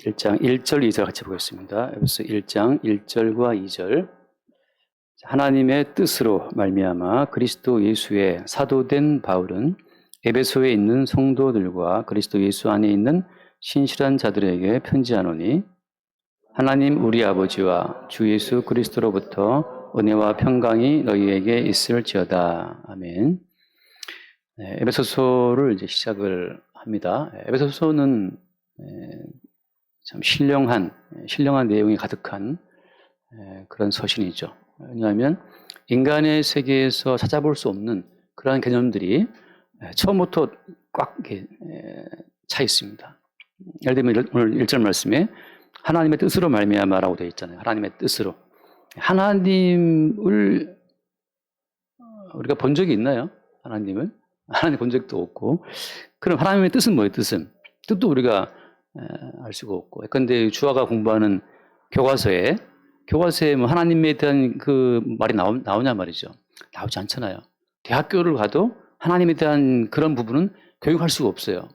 1장 1절, 2절 같이 보겠습니다. 에베소 1장 1절과 2절. 하나님의 뜻으로 말미암아 그리스도 예수의 사도된 바울은 에베소에 있는 성도들과 그리스도 예수 안에 있는 신실한 자들에게 편지하노니, 하나님 우리 아버지와 주 예수 그리스도로부터 은혜와 평강이 너희에게 있을지어다. 아멘. 네, 에베소서를 이제 시작을 합니다. 에베소서는 참 신령한 내용이 가득한 그런 서신이죠. 왜냐하면 인간의 세계에서 찾아볼 수 없는 그러한 개념들이 처음부터 꽉 차 있습니다. 예를 들면 오늘 1절 말씀에 하나님의 뜻으로 말미암아라고 되어 있잖아요. 하나님의 뜻으로. 하나님을 우리가 본 적이 있나요? 하나님 본 적도 없고. 그럼 하나님의 뜻은 뭐예요? 뜻도 우리가 알 수가 없고. 그런데 주아가 공부하는 교과서에 뭐 하나님에 대한 그 말이 나오냐 말이죠. 나오지 않잖아요. 대학교를 가도 하나님에 대한 그런 부분은 교육할 수가 없어요.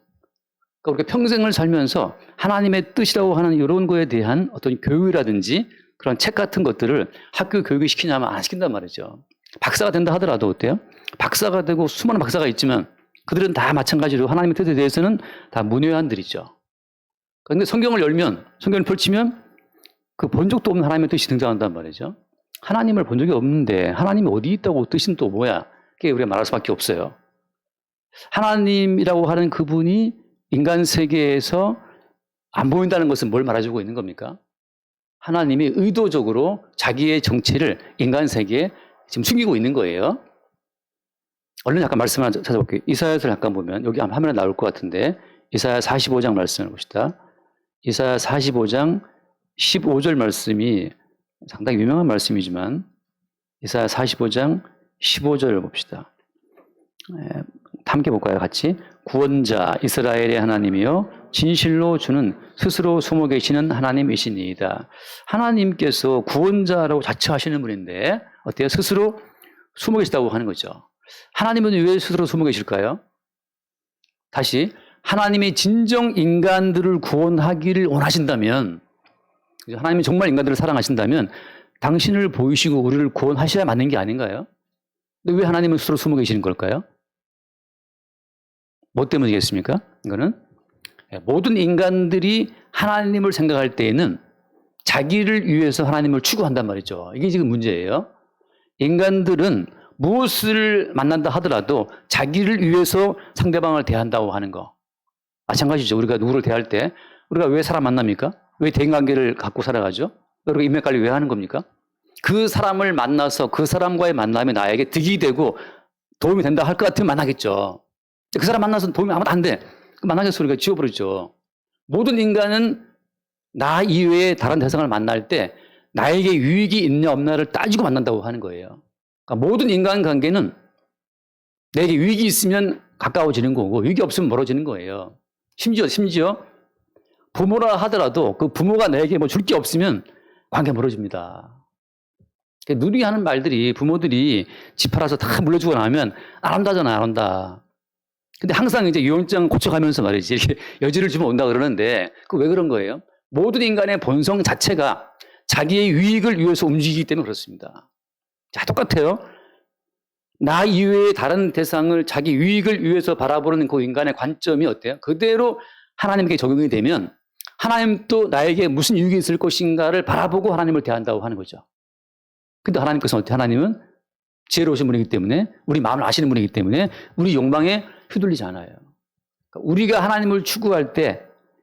그러니까 우리가 평생을 살면서 하나님의 뜻이라고 하는 이런 거에 대한 어떤 교육이라든지 그런 책 같은 것들을 학교 교육을 시키냐면 안 시킨단 말이죠. 박사가 된다 하더라도 어때요? 박사가 되고 수많은 박사가 있지만 그들은 다 마찬가지로 하나님의 뜻에 대해서는 다 문외한들이죠. 그런데 성경을 펼치면 그 본 적도 없는 하나님의 뜻이 등장한단 말이죠. 하나님을 본 적이 없는데 하나님이 어디 있다고 뜻은 또 뭐야? 그게 우리가 말할 수밖에 없어요. 하나님이라고 하는 그분이 인간 세계에서 안 보인다는 것은 뭘 말해주고 있는 겁니까? 하나님이 의도적으로 자기의 정체를 인간 세계에 지금 숨기고 있는 거예요. 얼른 잠깐 말씀 하나 찾아볼게요. 이사야서를 잠깐 보면 여기 화면에 나올 것 같은데 이사야 45장 말씀을 봅시다. 이사야 45장 15절 말씀이 상당히 유명한 말씀이지만 이사야 45장 15절을 봅시다. 함께 볼까요? 같이. 구원자 이스라엘의 하나님이여 진실로 주는 스스로 숨어 계시는 하나님이시니이다. 하나님께서 구원자라고 자처하시는 분인데 어때요? 스스로 숨어 계시다고 하는 거죠. 하나님은 왜 스스로 숨어 계실까요? 다시, 하나님이 진정 인간들을 구원하기를 원하신다면, 하나님이 정말 인간들을 사랑하신다면 당신을 보이시고 우리를 구원하셔야 맞는 게 아닌가요? 근데 왜 하나님은 스스로 숨어 계시는 걸까요? 뭐 때문이겠습니까? 이거는 모든 인간들이 하나님을 생각할 때에는 자기를 위해서 하나님을 추구한단 말이죠. 이게 지금 문제예요. 인간들은 무엇을 만난다 하더라도 자기를 위해서 상대방을 대한다고 하는 거. 마찬가지죠. 우리가 누구를 대할 때 우리가 왜 사람 만납니까? 왜 대인관계를 갖고 살아가죠? 우리가 인맥관리 왜 하는 겁니까? 그 사람을 만나서 그 사람과의 만남이 나에게 득이 되고 도움이 된다 할 것 같으면 만나겠죠. 그 사람 만나서 도움이 아무도 안 돼. 만나겠어. 우리가 지워버리죠. 모든 인간은 나 이외에 다른 대상을 만날 때 나에게 유익이 있냐 없냐를 따지고 만난다고 하는 거예요. 그러니까 모든 인간관계는 내게 유익이 있으면 가까워지는 거고 유익이 없으면 멀어지는 거예요. 심지어 부모라 하더라도 그 부모가 내게 뭐 줄 게 없으면 관계 멀어집니다. 누리 하는 말들이 부모들이 집 팔아서 다 물려주고 나면 안 한다잖아, 안 한다. 근데 항상 이제 유언장 고쳐가면서 말이지 이렇게 여지를 주면 온다 그러는데 그 왜 그런 거예요? 모든 인간의 본성 자체가 자기의 유익을 위해서 움직이기 때문에 그렇습니다. 자, 똑같아요. 나 이외의 다른 대상을 자기 유익을 위해서 바라보는 그 인간의 관점이 어때요? 그대로 하나님께 적용이 되면 하나님도 나에게 무슨 유익이 있을 것인가를 바라보고 하나님을 대한다고 하는 거죠. 근데 하나님께서 어때요? 하나님은 지혜로우신 분이기 때문에 우리 마음을 아시는 분이기 때문에 우리 욕망에 휘둘리지 않아요. 그러니까 우리가 하나님을 추구할 때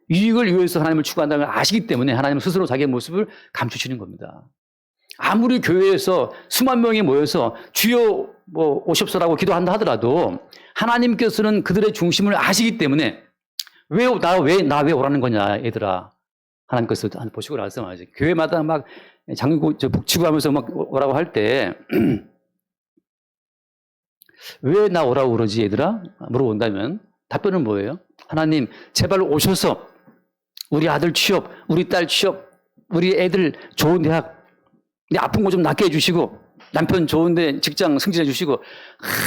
유익을 위해서 하나님을 추구한다는 걸 아시기 때문에 하나님은 스스로 자기의 모습을 감추시는 겁니다. 아무리 교회에서 수만 명이 모여서 주여 뭐 오십소라고 기도한다 하더라도 하나님께서는 그들의 중심을 아시기 때문에 왜 오라는 거냐 얘들아. 하나님께서 보시고 나서 말이죠. 교회마다 막 장구 북치고 하면서 막 오라고 할 때 왜 나 오라고 그러지 얘들아? 물어본다면 답변은 뭐예요? 하나님 제발 오셔서 우리 아들 취업, 우리 딸 취업, 우리 애들 좋은 대학, 내 아픈 거 좀 낫게 해주시고 남편 좋은데 직장 승진해 주시고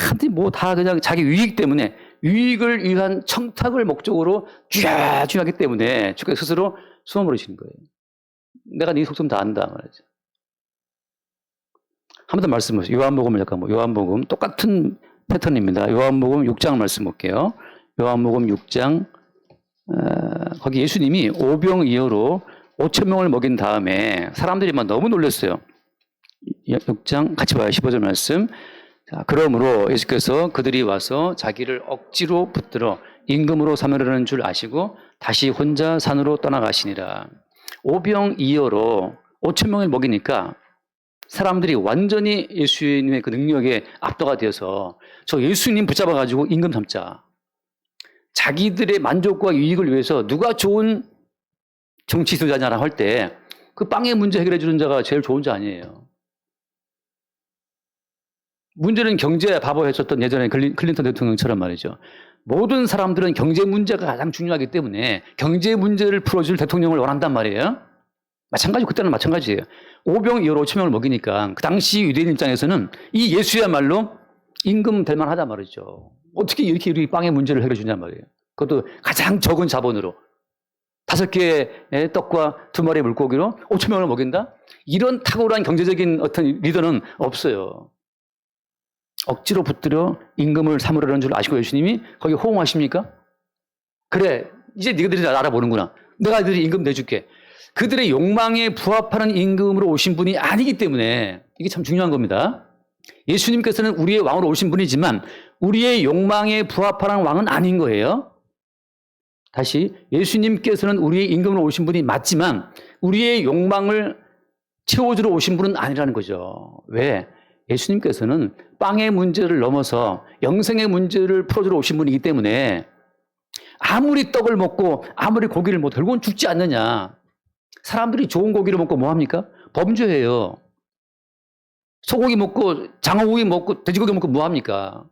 근데 뭐 다 그냥 자기 유익 때문에 유익을 위한 청탁을 목적으로 중요하기 때문에 주께서 스스로 숨어버리시는 거예요. 내가 네 속성 다 안다 말이죠. 한 번 더 말씀하세요. 요한복음 잠깐 요한복음 똑같은 패턴입니다. 요한복음 6장 말씀 볼게요. 요한복음 6장 거기 예수님이 오병이어로 5천 명을 먹인 다음에 사람들이 막 너무 놀랐어요. 6장 같이 봐요. 15절 말씀. 자, 그러므로 예수께서 그들이 와서 자기를 억지로 붙들어 임금으로 삼으려는 줄 아시고 다시 혼자 산으로 떠나가시니라. 오병이어로 5천 명을 먹이니까 사람들이 완전히 예수님의 그 능력에 압도가 되어서 저 예수님 붙잡아가지고 임금 삼자. 자기들의 만족과 유익을 위해서 누가 좋은 정치 지도자냐라 할 때 그 빵의 문제 해결해 주는 자가 제일 좋은 자 아니에요. 문제는 경제 바보 했었던 예전에 클린턴 대통령처럼 말이죠. 모든 사람들은 경제 문제가 가장 중요하기 때문에 경제 문제를 풀어줄 대통령을 원한단 말이에요. 마찬가지 그때는 마찬가지예요. 오병이어로 5천 명을 먹이니까 그 당시 유대인 입장에서는 이 예수야말로 임금 될 만하단 말이죠. 어떻게 이렇게 우리 빵의 문제를 해결해 주냐 말이에요. 그것도 가장 적은 자본으로 5개의 떡과 2마리의 물고기로 5천 명을 먹인다? 이런 탁월한 경제적인 어떤 리더는 없어요. 억지로 붙들어 임금을 삼으려는 줄 아시고 예수님이 거기 호응하십니까? 그래, 이제 너희들이 알아보는구나. 내가 너희들이 임금 내줄게. 그들의 욕망에 부합하는 임금으로 오신 분이 아니기 때문에 이게 참 중요한 겁니다. 예수님께서는 우리의 왕으로 오신 분이지만 우리의 욕망에 부합하는 왕은 아닌 거예요. 다시 예수님께서는 우리의 임금으로 오신 분이 맞지만 우리의 욕망을 채워주러 오신 분은 아니라는 거죠. 왜? 예수님께서는 빵의 문제를 넘어서 영생의 문제를 풀어주러 오신 분이기 때문에 아무리 떡을 먹고 아무리 고기를 먹고 결국은 죽지 않느냐. 사람들이 좋은 고기를 먹고 뭐합니까? 범죄해요. 소고기 먹고 장어고기 먹고 돼지고기 먹고 뭐합니까?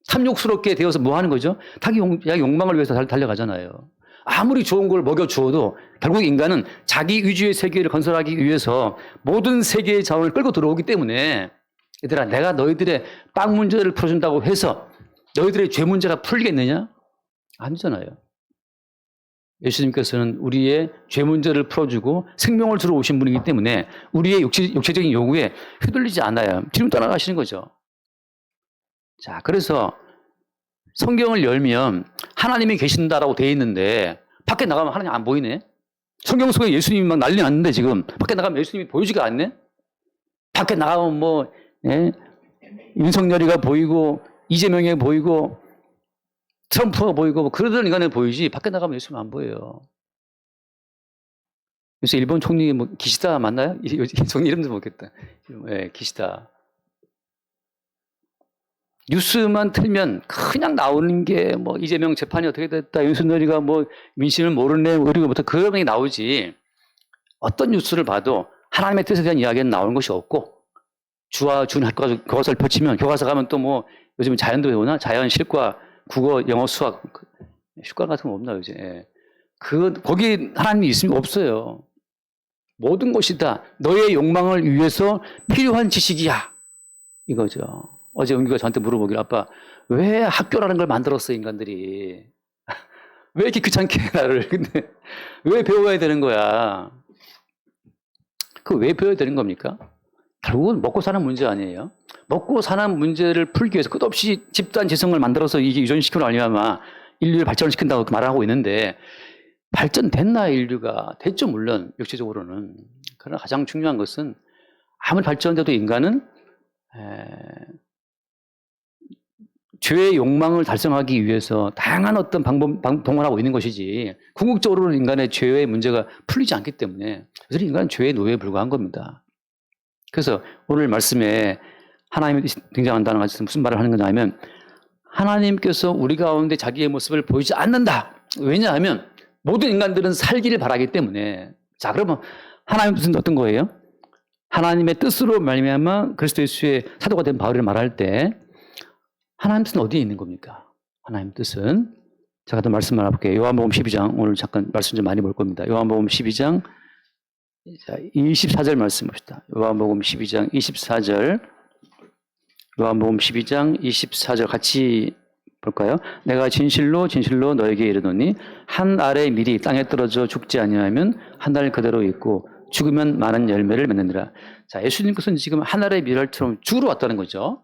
탐욕스럽게 되어서 뭐하는 거죠? 자기 욕망을 위해서 달려가잖아요. 아무리 좋은 걸 먹여주어도 결국 인간은 자기 위주의 세계를 건설하기 위해서 모든 세계의 자원을 끌고 들어오기 때문에 얘들아 내가 너희들의 빵 문제를 풀어준다고 해서 너희들의 죄 문제가 풀리겠느냐? 아니잖아요. 예수님께서는 우리의 죄 문제를 풀어주고 생명을 주러 오신 분이기 때문에 우리의 육체적인 요구에 휘둘리지 않아요. 뒤로 떠나가시는 거죠. 자, 그래서 성경을 열면 하나님이 계신다라고 되어 있는데 밖에 나가면 하나님 안 보이네? 성경 속에 예수님이 막 난리 났는데 지금 밖에 나가면 예수님이 보이지가 않네? 밖에 나가면 뭐 윤석열이가 보이고 이재명이 보이고 트럼프가 보이고 뭐 그러던 인간이 보이지 밖에 나가면 예수님 안 보여요. 요새 일본 총리 뭐 기시다 맞나요? 총리 이름도 모르겠다. 네, 기시다. 뉴스만 틀면 그냥 나오는 게 뭐 이재명 재판이 어떻게 됐다, 윤석열이가 뭐 민심을 모르네, 그리고부터 그런 게 나오지. 어떤 뉴스를 봐도 하나님의 뜻에 대한 이야기는 나오는 것이 없고 주와 준 교과서를 펼치면 교과서 가면 또 뭐 요즘 자연도 배우나 자연, 실과, 국어, 영어, 수학, 휴가 같은 거 없나 요새. 거기 하나님이 있으면 없어요. 모든 것이 다 너의 욕망을 위해서 필요한 지식이야. 이거죠. 어제 은규가 저한테 물어보기를 아빠 왜 학교라는 걸 만들었어 인간들이. 왜 이렇게 귀찮게 나를. 근데 왜 배워야 되는 거야. 그 왜 배워야 되는 겁니까? 결국은 먹고 사는 문제 아니에요. 먹고 사는 문제를 풀기 위해서 끝없이 집단 지성을 만들어서 이게 유전시키고 아니면 인류를 발전을 시킨다고 말하고 있는데 발전됐나 인류가? 됐죠 물론 육체적으로는. 그러나 가장 중요한 것은 아무리 발전돼도 인간은 죄의 욕망을 달성하기 위해서 다양한 어떤 방법을 하고 있는 것이지 궁극적으로는 인간의 죄의 문제가 풀리지 않기 때문에 그래서 인간은 죄의 노예에 불과한 겁니다. 그래서 오늘 말씀에 하나님이 등장한다는 것은 무슨 말을 하는 거냐 하면 하나님께서 우리 가운데 자기의 모습을 보이지 않는다. 왜냐하면 모든 인간들은 살기를 바라기 때문에. 자, 그러면 하나님의 뜻은 어떤 거예요? 하나님의 뜻으로 말미암아 그리스도 예수의 사도가 된 바울이 말할 때 하나님의 뜻은 어디에 있는 겁니까? 하나님의 뜻은 제가 또 말씀 알아볼게요. 요한복음 12장 오늘 잠깐 말씀 좀 많이 볼 겁니다. 요한복음 12장 24절 말씀 봅시다. 요한복음 12장 24절 요한복음 12장 24절 같이 볼까요? 내가 진실로 진실로 너에게 이르노니 한 알의 밀이 땅에 떨어져 죽지 아니하면 한 달 그대로 있고 죽으면 많은 열매를 맺느니라. 자, 예수님께서는 지금 한 알의 밀알처럼 죽으러 왔다는 거죠.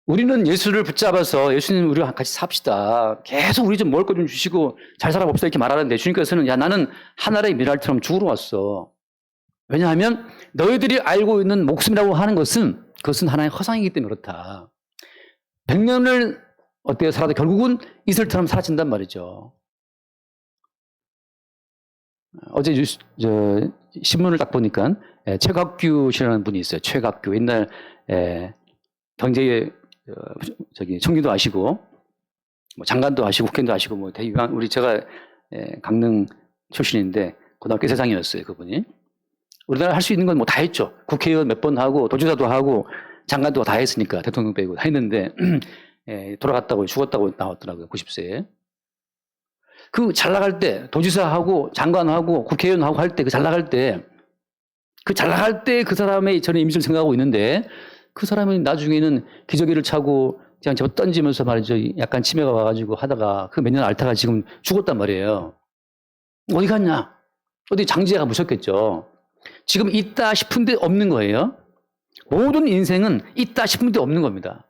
우리는 예수를 붙잡아서 예수님 우리와 같이 삽시다. 계속 우리 좀 먹을 거 좀 주시고 잘 살아봅시다 이렇게 말하는데 주님께서는 야 나는 한 알의 밀알처럼 죽으러 왔어. 왜냐하면 너희들이 알고 있는 목숨이라고 하는 것은 그것은 하나의 허상이기 때문에 그렇다. 100년을 어때요? 살아도 결국은 이슬처럼 사라진단 말이죠. 어제 신문을 딱 보니까 최각규 씨라는 분이 있어요. 최각규 옛날 경제 청기도 하시고 뭐 장관도 하시고 국회의원도 하시고 뭐 대유한 우리 제가 강릉 출신인데 고등학교 세상이었어요. 그분이 우리나라 할 수 있는 건 뭐 다 했죠. 국회의원 몇 번 하고 도지사도 하고 장관도 다 했으니까 대통령 빼고 다 했는데 돌아갔다고 죽었다고 나왔더라고요. 90세에. 그 잘 나갈 때 도지사하고 장관하고 국회의원하고 할 때 그 잘 나갈 때 그 사람의 저는 이미지를 생각하고 있는데 그 사람이 나중에는 기저귀를 차고 그냥 저 던지면서 말이죠. 약간 치매가 와가지고 하다가 그 몇 년 앓다가 지금 죽었단 말이에요. 어디 갔냐? 어디 장지가 무섭겠죠. 지금 있다 싶은데 없는 거예요. 모든 인생은 있다 싶은데 없는 겁니다.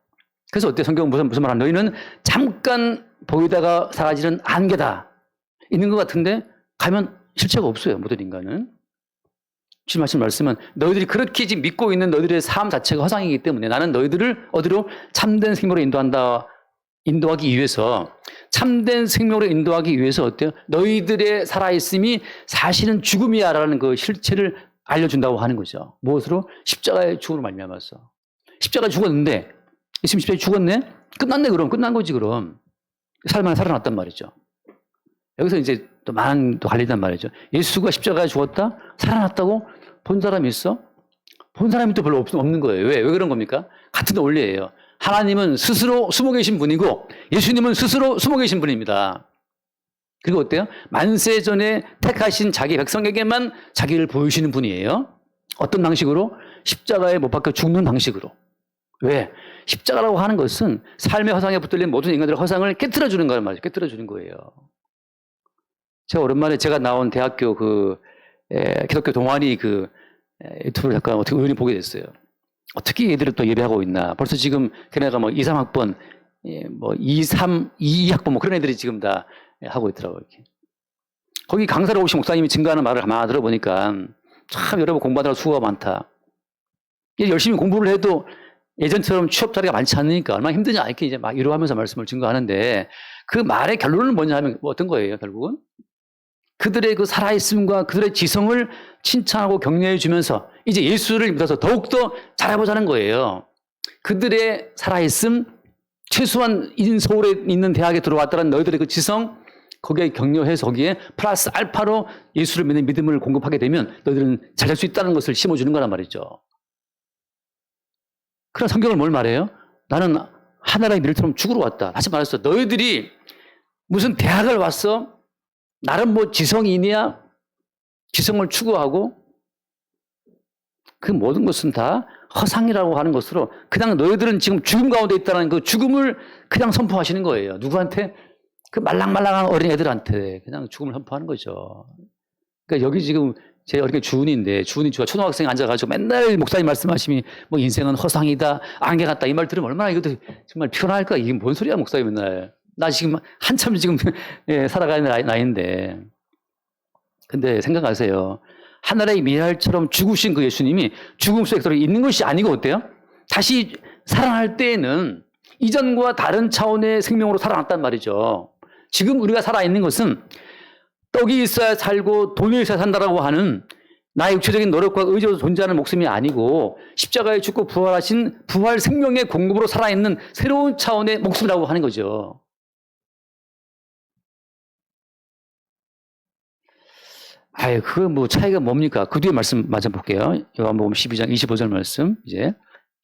그래서 어때? 성경은 무슨 말 하는 너희는 잠깐 보이다가 사라지는 안개다. 있는 것 같은데 가면 실체가 없어요. 모든 인간은. 주님 하신 말씀은 너희들이 그렇게 지금 믿고 있는 너희들의 삶 자체가 허상이기 때문에 나는 너희들을 어디로 참된 생명으로 인도하기 위해서 참된 생명으로 인도하기 위해서 어때요? 너희들의 살아있음이 사실은 죽음이야라는 그 실체를 알려준다고 하는 거죠. 무엇으로? 십자가의 죽음으로 말미암아서. 십자가에 죽었는데 예수님 십자가에 죽었네? 끝났네 그럼. 끝난 거지 그럼. 살만 살아났단 말이죠. 여기서 이제 또 많은 또 갈리단 말이죠. 예수가 십자가에 죽었다? 살아났다고? 본 사람이 있어? 본 사람이 또 별로 없는 거예요. 왜 그런 겁니까? 같은 원리예요. 하나님은 스스로 숨어 계신 분이고 예수님은 스스로 숨어 계신 분입니다. 그리고 어때요? 만세 전에 택하신 자기 백성에게만 자기를 보이시는 분이에요. 어떤 방식으로? 십자가에 못 박혀 죽는 방식으로. 왜? 십자가라고 하는 것은 삶의 허상에 붙들린 모든 인간들의 허상을 깨트려주는 거란 말이죠. 깨트려주는 거예요. 제가 오랜만에 제가 나온 대학교 기독교 동아리 유튜브를 잠깐 어떻게 우연히 보게 됐어요. 어떻게 얘들을 또 예배하고 있나. 벌써 지금 걔네가 뭐 2, 3학번, 뭐 2학번 뭐 그런 애들이 지금 다 하고 있더라고요. 이렇게. 거기 강사로 오신 목사님이 증거하는 말을 가만히 들어보니까 참 여러분 공부하느라 수고가 많다. 열심히 공부를 해도 예전처럼 취업 자리가 많지 않으니까 얼마나 힘드냐 이렇게 이제 막 위로하면서 말씀을 증거하는데 그 말의 결론은 뭐냐 하면 뭐 어떤 거예요, 결국은? 그들의 그 살아있음과 그들의 지성을 칭찬하고 격려해 주면서 이제 예수를 믿어서 더욱더 잘해보자는 거예요. 그들의 살아있음, 최소한 서울에 있는 대학에 들어왔다는 너희들의 그 지성, 거기에 격려해서 거기에 플러스 알파로 예수를 믿는 믿음을 공급하게 되면 너희들은 잘 살 수 있다는 것을 심어주는 거란 말이죠. 그런 성경을 뭘 말해요? 나는 하나의 밀처럼 죽으러 왔다. 다시 말해서 너희들이 무슨 대학을 왔어? 나름 뭐 지성이냐? 지성을 추구하고 그 모든 것은 다 허상이라고 하는 것으로 그냥 너희들은 지금 죽음 가운데 있다는 그 죽음을 그냥 선포하시는 거예요. 누구한테? 그 말랑말랑한 어린 애들한테 그냥 죽음을 선포하는 거죠. 그러니까 여기 지금 제 어린 주은인데 주은이 초등학생이 앉아가지고 맨날 목사님 말씀하시니 뭐 인생은 허상이다, 안개 같다 이 말 들으면 얼마나 이것도 정말 피곤할까? 이게 뭔 소리야 목사님 맨날. 나 지금 한참 지금 살아가는 나이인데. 근데 생각하세요. 하늘의 미랄처럼 죽으신 그 예수님이 죽음 속에 있는 것이 아니고 어때요? 다시 살아날 때에는 이전과 다른 차원의 생명으로 살아났단 말이죠. 지금 우리가 살아있는 것은 떡이 있어야 살고 돈이 있어야 산다라고 하는 나의 육체적인 노력과 의지로 존재하는 목숨이 아니고 십자가에 죽고 부활하신 부활 생명의 공급으로 살아있는 새로운 차원의 목숨이라고 하는 거죠. 아유, 그 뭐 차이가 뭡니까? 그 뒤에 말씀 맞아 볼게요. 요한복음 12장 25절 말씀, 이제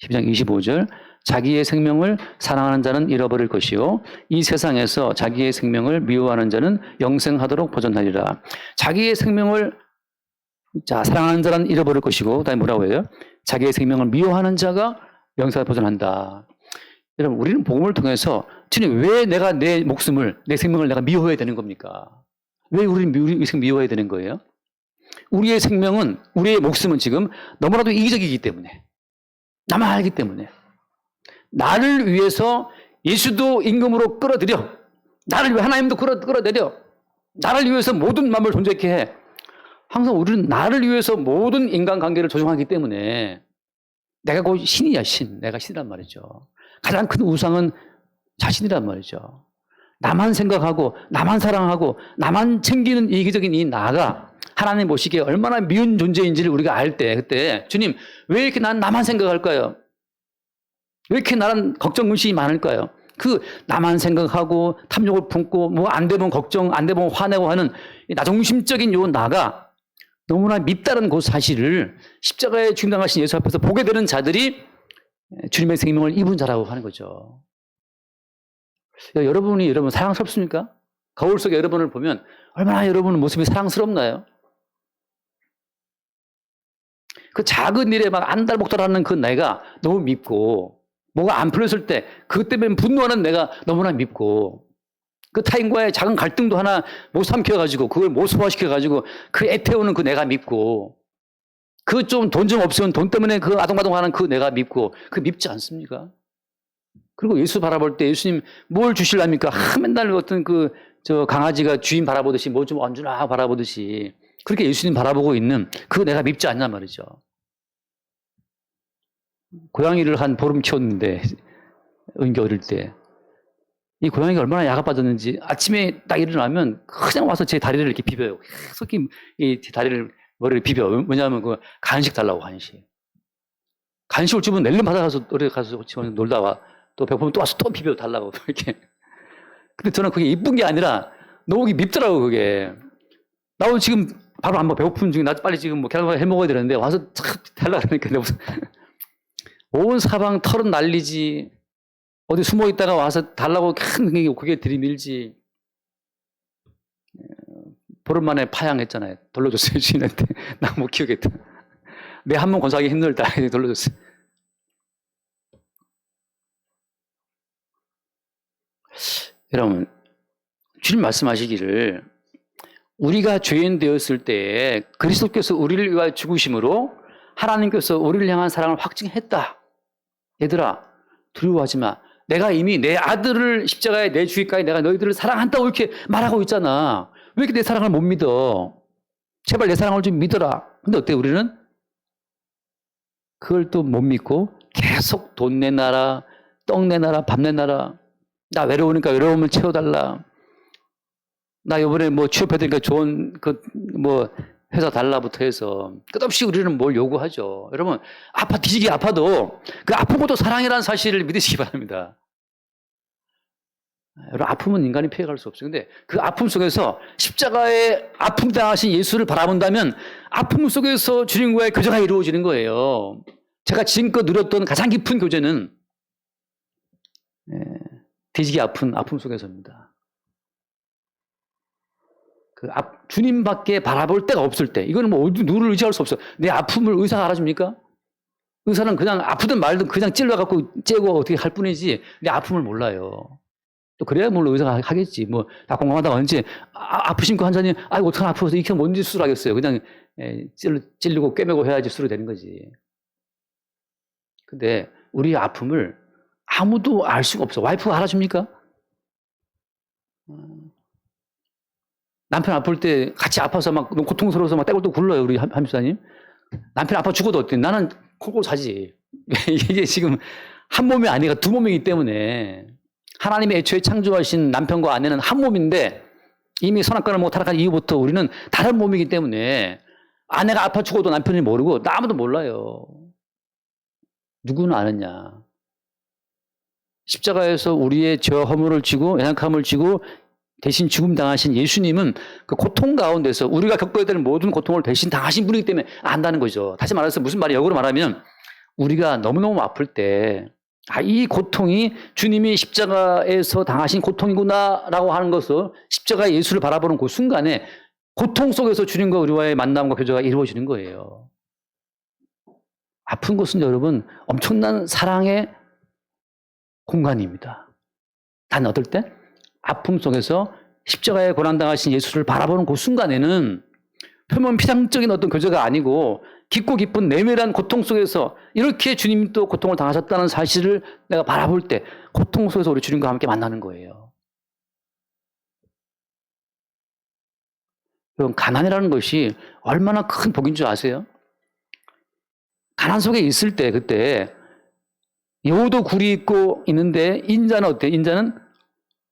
12장 25절. 자기의 생명을 사랑하는 자는 잃어버릴 것이요. 이 세상에서 자기의 생명을 미워하는 자는 영생하도록 보존하리라. 자기의 생명을 사랑하는 자는 잃어버릴 것이고, 그다음에 뭐라고 해요? 자기의 생명을 미워하는 자가 영생을 보존한다. 여러분, 우리는 복음을 통해서 주님, 왜 내가 내 목숨을, 내 생명을 내가 미워해야 되는 겁니까? 왜 우리 생명 미워해야 되는 거예요? 우리의 생명은, 우리의 목숨은 지금 너무나도 이기적이기 때문에, 나만 알기 때문에, 나를 위해서 예수도 임금으로 끌어들여, 나를 위해 하나님도 끌어들여, 나를 위해서 모든 만물을 존재케 해. 항상 우리는 나를 위해서 모든 인간관계를 조종하기 때문에 내가 곧 신이야, 신. 내가 신이란 말이죠. 가장 큰 우상은 자신이란 말이죠. 나만 생각하고 나만 사랑하고 나만 챙기는 이기적인 이 나가 하나님 보시기에 얼마나 미운 존재인지를 우리가 알 때, 그때 주님, 왜 이렇게 난 나만 생각할까요? 왜 이렇게 나는 걱정 근심이 많을까요? 그 나만 생각하고 탐욕을 품고 뭐 안 되면 걱정, 안 되면 화내고 하는 나중심적인 요 나가 너무나 밉다는 그 사실을 십자가에 중당하신 예수 앞에서 보게 되는 자들이 주님의 생명을 입은 자라고 하는 거죠. 여러분 사랑스럽습니까? 거울 속에 여러분을 보면 얼마나 여러분 모습이 사랑스럽나요? 그 작은 일에 막 안달복달하는 그 내가 너무 밉고, 뭐가 안 풀렸을 때 그것 때문에 분노하는 내가 너무나 밉고, 그 타인과의 작은 갈등도 하나 못 삼켜가지고 그걸 못 소화시켜가지고 그 애태우는 그 내가 밉고, 그 좀 돈 좀 없으면 돈 때문에 그 아동바동하는 그 내가 밉고, 그 밉지 않습니까? 그리고 예수 바라볼 때 예수님 뭘 주실랍니까? 맨날 어떤 저 강아지가 주인 바라보듯이 뭐 좀 얹으나 바라보듯이 그렇게 예수님 바라보고 있는 그 내가 밉지 않냐 말이죠. 고양이를 한 보름 키웠는데, 은기 어릴 때. 이 고양이가 얼마나 야가 빠졌는지 아침에 딱 일어나면 그냥 와서 제 다리를 이렇게 비벼요. 계속 제 다리를, 머리를 비벼. 왜냐하면 그 간식 달라고, 간식. 간식을 주면 낼름 받아가서 어디 가서 놀다 와. 또 배고프면 또 와서 또 비벼 달라고. 이렇게. 근데 저는 그게 이쁜 게 아니라 너무 밉더라고, 그게. 나 오늘 지금 바로 한번 배고픈 중에 나 빨리 지금 뭐 계란후라이 해 먹어야 되는데 와서 탁 달라 그러니까 내가 무슨 온 사방 털은 날리지, 어디 숨어 있다가 와서 달라고 그게 들이밀지. 보름 만에 파양했잖아요. 돌려줬어요, 주인한테. 나 못 키우겠다. 내 한 몸 건사하기 힘들다. 돌려줬어요. 여러분, 주님 말씀하시기를 우리가 죄인 되었을 때에 그리스도께서 우리를 위하여 죽으심으로 하나님께서 우리를 향한 사랑을 확증했다. 얘들아, 두려워하지 마. 내가 이미 내 아들을 십자가에 내주기까지 내가 너희들을 사랑한다고 이렇게 말하고 있잖아. 왜 이렇게 내 사랑을 못 믿어? 제발 내 사랑을 좀 믿어라. 근데 어때, 우리는? 그걸 또 못 믿고 계속 돈 내놔라, 떡 내놔라, 밥 내놔라. 나 외로우니까 외로움을 채워달라. 나 이번에 뭐 취업해드니까 좋은 회사 달라부터 해서 끝없이 우리는 뭘 요구하죠. 여러분, 뒤지게 아파도 그 아픈 것도 사랑이라는 사실을 믿으시기 바랍니다. 여러분, 아픔은 인간이 피해갈 수 없어요. 근데 그 아픔 속에서 십자가에 아픔 당하신 예수를 바라본다면 아픔 속에서 주님과의 교제가 이루어지는 거예요. 제가 지금껏 누렸던 가장 깊은 교제는 뒤지게 아픔 속에서입니다. 주님밖에 바라볼 데가 없을 때, 이거는 뭐 누구를 의지할 수 없어. 내 아픔을 의사가 알아줍니까? 의사는 그냥 아프든 말든 그냥 찔러갖고 째고 어떻게 할 뿐이지 내 아픔을 몰라요. 또 그래야 물론 의사가 하겠지. 뭐 다 공감하다가 언제 아프신 그 환자님, 아이고 어떡하나 아파서 이렇게 뭔지 수술하겠어요. 그냥 찔리고 꿰매고 해야지 수술이 되는 거지. 근데 우리의 아픔을 아무도 알 수가 없어. 와이프가 알아줍니까? 남편 아플 때 같이 아파서 막 너무 고통스러워서 막 떼굴떼굴 굴러요, 우리 한집사님. 남편 아파 죽어도 어때? 나는 콩콩 사지. 이게 지금 한 몸이 아니라 두 몸이기 때문에 하나님이 애초에 창조하신 남편과 아내는 한 몸인데 이미 선악과를 먹고 타락한 이후부터 우리는 다른 몸이기 때문에 아내가 아파 죽어도 남편이 모르고 아무도 몰라요. 누구는 아느냐. 십자가에서 우리의 죄와 허물을 지고 연약함을 지고 대신 죽음 당하신 예수님은 그 고통 가운데서 우리가 겪어야 되는 모든 고통을 대신 당하신 분이기 때문에 안다는 거죠. 다시 말해서 무슨 말이 역으로 말하면 우리가 너무너무 아플 때 이 고통이 주님이 십자가에서 당하신 고통이구나라고 하는 것을 십자가의 예수를 바라보는 그 순간에 고통 속에서 주님과 우리와의 만남과 교제가 이루어지는 거예요. 아픈 것은 여러분 엄청난 사랑의 공간입니다. 단 어떨 때? 아픔 속에서 십자가에 고난당하신 예수를 바라보는 그 순간에는 표면 피상적인 어떤 교제가 아니고 깊고 깊은 내면한 고통 속에서 이렇게 주님이 또 고통을 당하셨다는 사실을 내가 바라볼 때 고통 속에서 우리 주님과 함께 만나는 거예요. 여러분, 가난이라는 것이 얼마나 큰 복인 줄 아세요? 가난 속에 있을 때 그때 여우도 굴이 있고 있는데 인자는 어때요? 인자는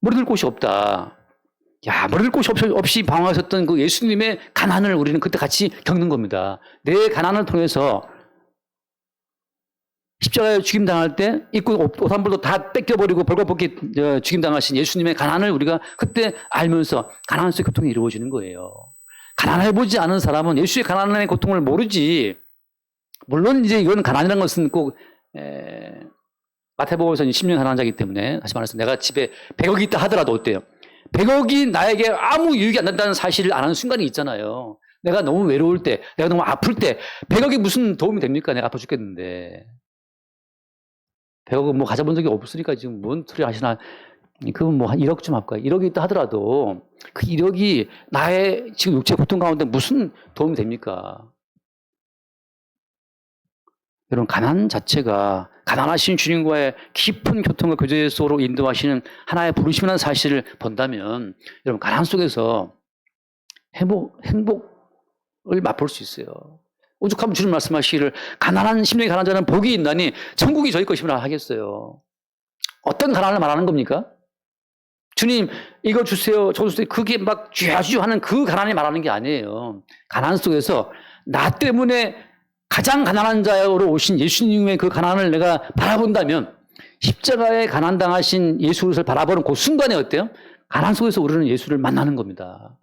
머리들 곳이 없다. 야, 머리들 곳이 없이 방황하셨던 그 예수님의 가난을 우리는 그때 같이 겪는 겁니다. 내 가난을 통해서 십자가에 죽임당할 때 입고 옷 한 벌도 다 뺏겨버리고 벌거벗기 죽임당하신 예수님의 가난을 우리가 그때 알면서 가난 속의 고통이 이루어지는 거예요. 가난해보지 않은 사람은 예수의 가난의 고통을 모르지. 물론 이제 이건 가난이라는 것은 꼭 마태복음에서 10년 가난한 자이기 때문에 다시 말해서 내가 집에 100억이 있다 하더라도 어때요? 100억이 나에게 아무 유익이 안 된다는 사실을 아는 순간이 있잖아요. 내가 너무 외로울 때, 내가 너무 아플 때 100억이 무슨 도움이 됩니까? 내가 아파 죽겠는데. 100억은 뭐 가져본 적이 없으니까 지금 뭔 소리 하시나. 그건 뭐 한 1억 좀 할까요? 1억이 있다 하더라도 그 1억이 나의 지금 육체 고통 가운데 무슨 도움이 됩니까? 여러분, 가난 자체가 가난하신 주님과의 깊은 교통과 교제 속으로 인도하시는 하나의 부르심이라는 사실을 본다면 여러분, 가난 속에서 행복을 맛볼 수 있어요. 오죽하면 주님 말씀하시기를 가난한 심령이 가난한 자는 복이 있나니 천국이 저희 것이라 하겠어요. 어떤 가난을 말하는 겁니까? 주님 이거 주세요 저거 주세요 그게 막 쥐야쥐 하는 그 가난이 말하는 게 아니에요. 가난 속에서 나 때문에 가장 가난한 자로 오신 예수님의 그 가난을 내가 바라본다면 십자가에 가난당하신 예수를 바라보는 그 순간에 어때요? 가난 속에서 우리는 예수를 만나는 겁니다.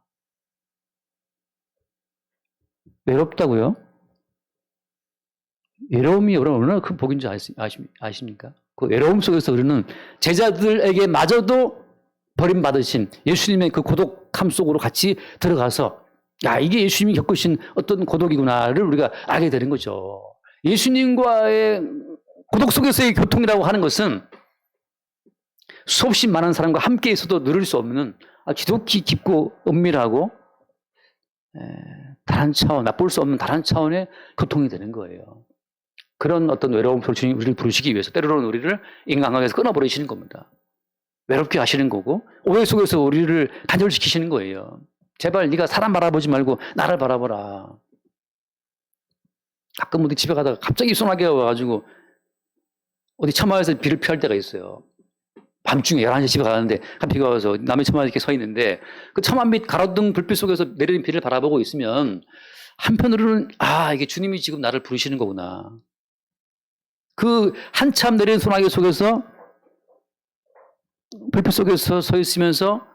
외롭다고요? 외로움이 얼마나 큰 복인 줄 아십니까? 그 외로움 속에서 우리는 제자들에게 마저도 버림받으신 예수님의 그 고독함 속으로 같이 들어가서 야, 이게 예수님이 겪으신 어떤 고독이구나를 우리가 알게 되는 거죠. 예수님과의 고독 속에서의 교통이라고 하는 것은 수없이 많은 사람과 함께 있어도 누릴 수 없는 지독히 깊고 은밀하고 다른 차원, 맛볼 수 없는 다른 차원의 교통이 되는 거예요. 그런 어떤 외로움 속에 주님 우리를 부르시기 위해서 때로는 우리를 인간관계에서 끊어버리시는 겁니다. 외롭게 하시는 거고 오해 속에서 우리를 단절시키시는 거예요. 제발 네가 사람 바라보지 말고 나를 바라보라. 가끔 어디 집에 가다가 갑자기 소나기가 와가지고 어디 처마에서 비를 피할 때가 있어요. 밤중에 11시 집에 가는데 비가 와서 남의 처마에 이렇게 서 있는데 그 처마 밑 가로등 불빛 속에서 내리는 비를 바라보고 있으면 한편으로는 이게 주님이 지금 나를 부르시는 거구나. 그 한참 내리는 소나기 속에서 불빛 속에서 서 있으면서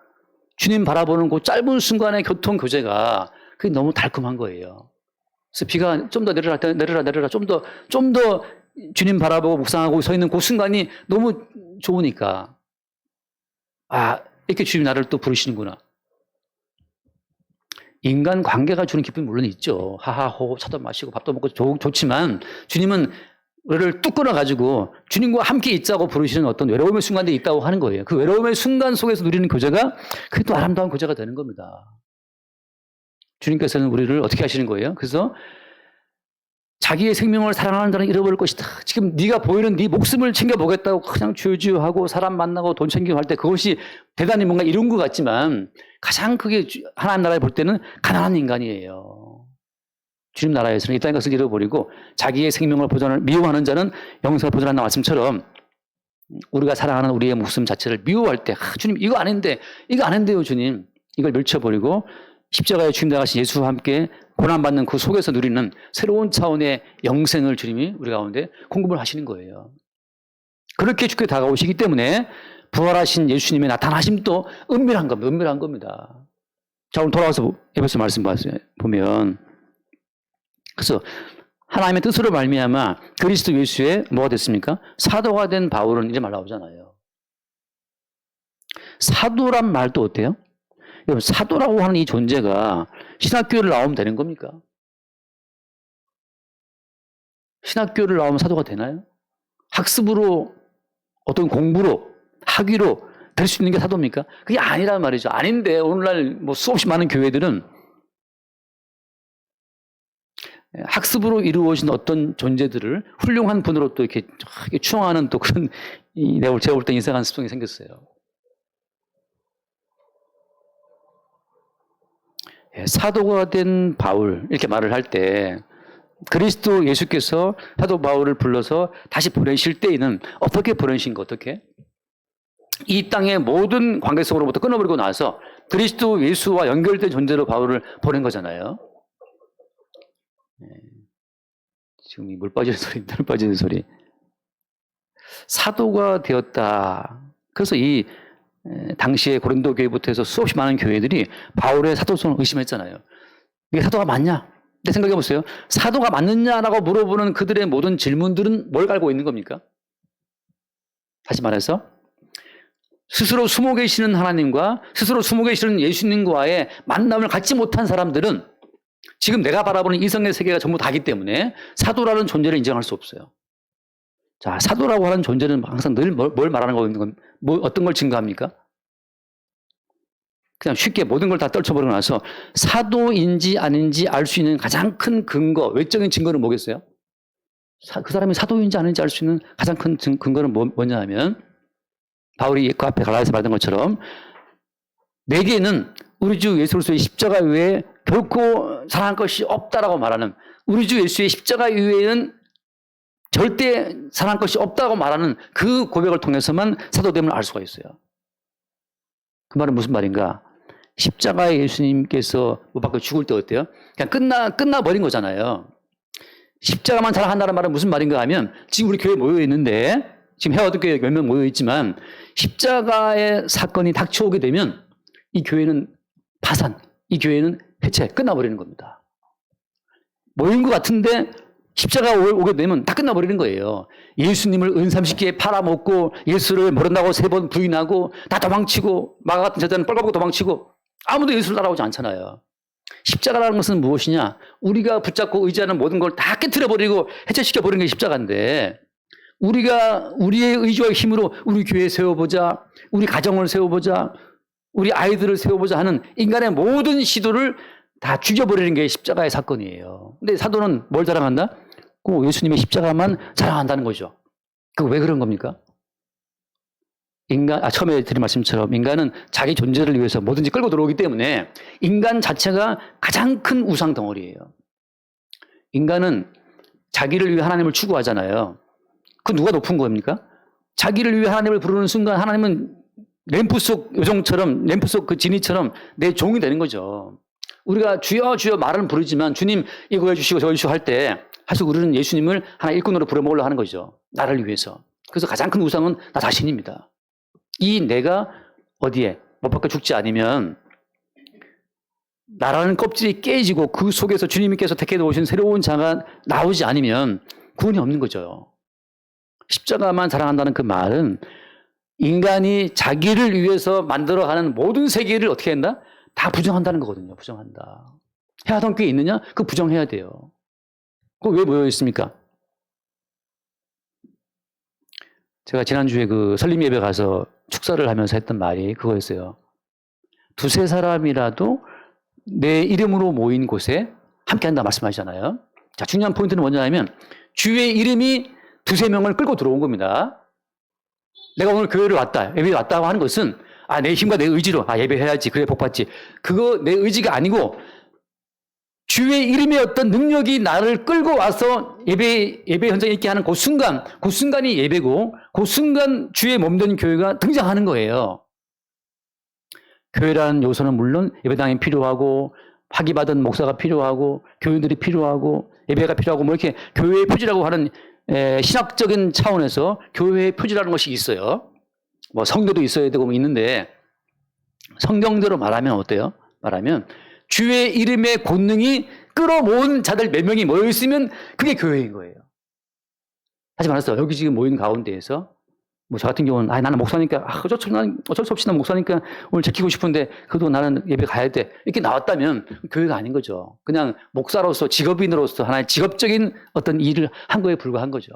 주님 바라보는 그 짧은 순간의 교통 교제가 그게 너무 달콤한 거예요. 그래서 비가 좀 더 내려라 좀 더 주님 바라보고 묵상하고 서 있는 그 순간이 너무 좋으니까 이렇게 주님이 나를 또 부르시는구나. 인간 관계가 주는 기쁨이 물론 있죠. 하하호 차도 마시고 밥도 먹고 좋지만 주님은 우리를 뚝 끊어가지고 주님과 함께 있자고 부르시는 어떤 외로움의 순간들이 있다고 하는 거예요. 그 외로움의 순간 속에서 누리는 교제가 그게 또 아름다운 교제가 되는 겁니다. 주님께서는 우리를 어떻게 하시는 거예요? 그래서 자기의 생명을 사랑하는 자는 잃어버릴 것이다. 지금 네가 보이는 네 목숨을 챙겨보겠다고 그냥 주유주유하고 사람 만나고 돈 챙기고 할 때 그것이 대단히 뭔가 이룬 것 같지만 가장 크게 하나님 나라에 볼 때는 가난한 인간이에요. 주님 나라에서는 이 땅의 것을 잃어버리고 자기의 생명을 미워하는 자는 영생을 보존한다는 말씀처럼 우리가 사랑하는 우리의 목숨 자체를 미워할 때 주님 이거 아닌데요 주님. 이걸 밀쳐버리고 십자가에 죽임당하신 예수와 함께 고난받는 그 속에서 누리는 새로운 차원의 영생을 주님이 우리 가운데 공급을 하시는 거예요. 그렇게 주께 다가오시기 때문에 부활하신 예수님의 나타나심도 은밀한 겁니다. 자, 오늘 돌아와서 에베소 말씀 보면 그래서 하나님의 뜻으로 말미암아 그리스도 예수의 뭐가 됐습니까? 사도가 된 바울은 이제 말 나오잖아요. 사도란 말도 어때요? 여러분, 사도라고 하는 이 존재가 신학교를 나오면 되는 겁니까? 신학교를 나오면 사도가 되나요? 학습으로 어떤 공부로 학위로 될 수 있는 게 사도입니까? 그게 아니란 말이죠. 아닌데 오늘날 뭐 수없이 많은 교회들은 학습으로 이루어진 어떤 존재들을 훌륭한 분으로 또 이렇게 추앙하는 또 그런 제가 볼 때 이상한 습성이 생겼어요. 사도가 된 바울 이렇게 말을 할 때 그리스도 예수께서 사도 바울을 불러서 다시 보내실 때에는 어떻게 보내신 거 어떻게? 이 땅의 모든 관계성으로부터 끊어버리고 나서 그리스도 예수와 연결된 존재로 바울을 보낸 거잖아요. 지금 물 빠지는 소리, 물 빠지는 소리. 사도가 되었다. 그래서 이 당시에 고린도 교회부터 해서 수없이 많은 교회들이 바울의 사도성을 의심했잖아요. 이게 사도가 맞냐? 근데 생각해 보세요. 사도가 맞느냐라고 물어보는 그들의 모든 질문들은 뭘 갈고 있는 겁니까? 다시 말해서 스스로 숨어 계시는 하나님과 스스로 숨어 계시는 예수님과의 만남을 갖지 못한 사람들은 지금 내가 바라보는 이성의 세계가 전부 다기 때문에 사도라는 존재를 인정할 수 없어요. 자, 사도라고 하는 존재는 항상 늘 뭘 말하는 거건 어떤 걸 증거합니까? 그냥 쉽게 모든 걸 다 떨쳐버리고 나서 사도인지 아닌지 알 수 있는 가장 큰 근거, 외적인 증거는 뭐겠어요? 그 사람이 사도인지 아닌지 알 수 있는 가장 큰 근거는 뭐냐 하면 바울이 그 앞에 갈라디아서 말한 것처럼 내게는 우리 주 예수 그리스도의 십자가 외에 결코 사랑할 것이 없다라고 말하는 우리 주 예수의 십자가 이외에는 절대 사랑할 것이 없다고 말하는 그 고백을 통해서만 사도됨을 알 수가 있어요. 그 말은 무슨 말인가? 십자가의 예수님께서 못 박혀 죽을 때 어때요? 그냥 끝나버린 거잖아요. 십자가만 자랑한다는 말은 무슨 말인가 하면 지금 우리 교회 모여 있는데 지금 해와도 교회 몇 명 모여 있지만 십자가의 사건이 닥쳐오게 되면 이 교회는 파산, 이 교회는 해체, 끝나버리는 겁니다. 모인 것 같은데 십자가 오게 되면 다 끝나버리는 거예요. 예수님을 은30개에 팔아먹고 예수를 모른다고 3번 부인하고 다 도망치고 마가 같은 제자는 뻘거벗고 도망치고 아무도 예수를 따라오지 않잖아요. 십자가라는 것은 무엇이냐? 우리가 붙잡고 의지하는 모든 걸 다 깨트려버리고 해체시켜버리는 게 십자가인데 우리가 우리의 의지와 힘으로 우리 교회 세워보자, 우리 가정을 세워보자, 우리 아이들을 세워보자 하는 인간의 모든 시도를 다 죽여버리는 게 십자가의 사건이에요. 근데 사도는 뭘 자랑한다? 꼭 예수님의 십자가만 자랑한다는 거죠. 그거 왜 그런 겁니까? 처음에 드린 말씀처럼 인간은 자기 존재를 위해서 뭐든지 끌고 들어오기 때문에 인간 자체가 가장 큰 우상 덩어리예요. 인간은 자기를 위해 하나님을 추구하잖아요. 그 누가 높은 겁니까? 자기를 위해 하나님을 부르는 순간 하나님은 램프 속 요정처럼, 램프 속 그 지니처럼 내 종이 되는 거죠. 우리가 주여 주여 말은 부르지만 주님 이거 해주시고 저거 해주시고 할 때 사실 우리는 예수님을 하나 일꾼으로 부려먹으려 하는 거죠. 나를 위해서. 그래서 가장 큰 우상은 나 자신입니다. 이 내가 어디에 못 박혀 죽지 않으면 나라는 껍질이 깨지고 그 속에서 주님께서 택해 놓으신 새로운 자가 나오지 않으면 구원이 없는 거죠. 십자가만 자랑한다는 그 말은 인간이 자기를 위해서 만들어가는 모든 세계를 어떻게 한다? 다 부정한다는 거거든요. 부정한다. 해하던 게 있느냐? 그거 부정해야 돼요. 그거 왜 모여 있습니까? 제가 지난주에 그 설림 예배 가서 축사를 하면서 했던 말이 그거였어요. 2-3 사람이라도 내 이름으로 모인 곳에 함께 한다 말씀하시잖아요. 자, 중요한 포인트는 뭐냐면 주의 이름이 2-3명을 끌고 들어온 겁니다. 내가 오늘 교회를 왔다, 예배에 왔다고 하는 것은 내 힘과 내 의지로 예배해야지, 그래 복받지. 그거 내 의지가 아니고 주의 이름의 어떤 능력이 나를 끌고 와서 예배 현장에 있게 하는 그 순간이 예배고 그 순간 주의 몸된 교회가 등장하는 거예요. 교회라는 요소는 물론 예배당이 필요하고 학위받은 목사가 필요하고 교인들이 필요하고 예배가 필요하고 뭐 이렇게 교회의 표지라고 하는 신학적인 차원에서 교회의 표지라는 것이 있어요. 뭐 성교도 있어야 되고 뭐 있는데 성경대로 말하면 어때요? 말하면 주의 이름의 권능이 끌어모은 자들 몇 명이 모여 있으면 그게 교회인 거예요. 하지 말았어. 여기 지금 모인 가운데에서 뭐 저 같은 경우는 나는 목사니까 어쩔 수 없이 난 목사니까 오늘 지키고 싶은데 그래도 나는 예배 가야 돼. 이렇게 나왔다면 교회가 아닌 거죠. 그냥 목사로서 직업인으로서 하나의 직업적인 어떤 일을 한 거에 불과한 거죠.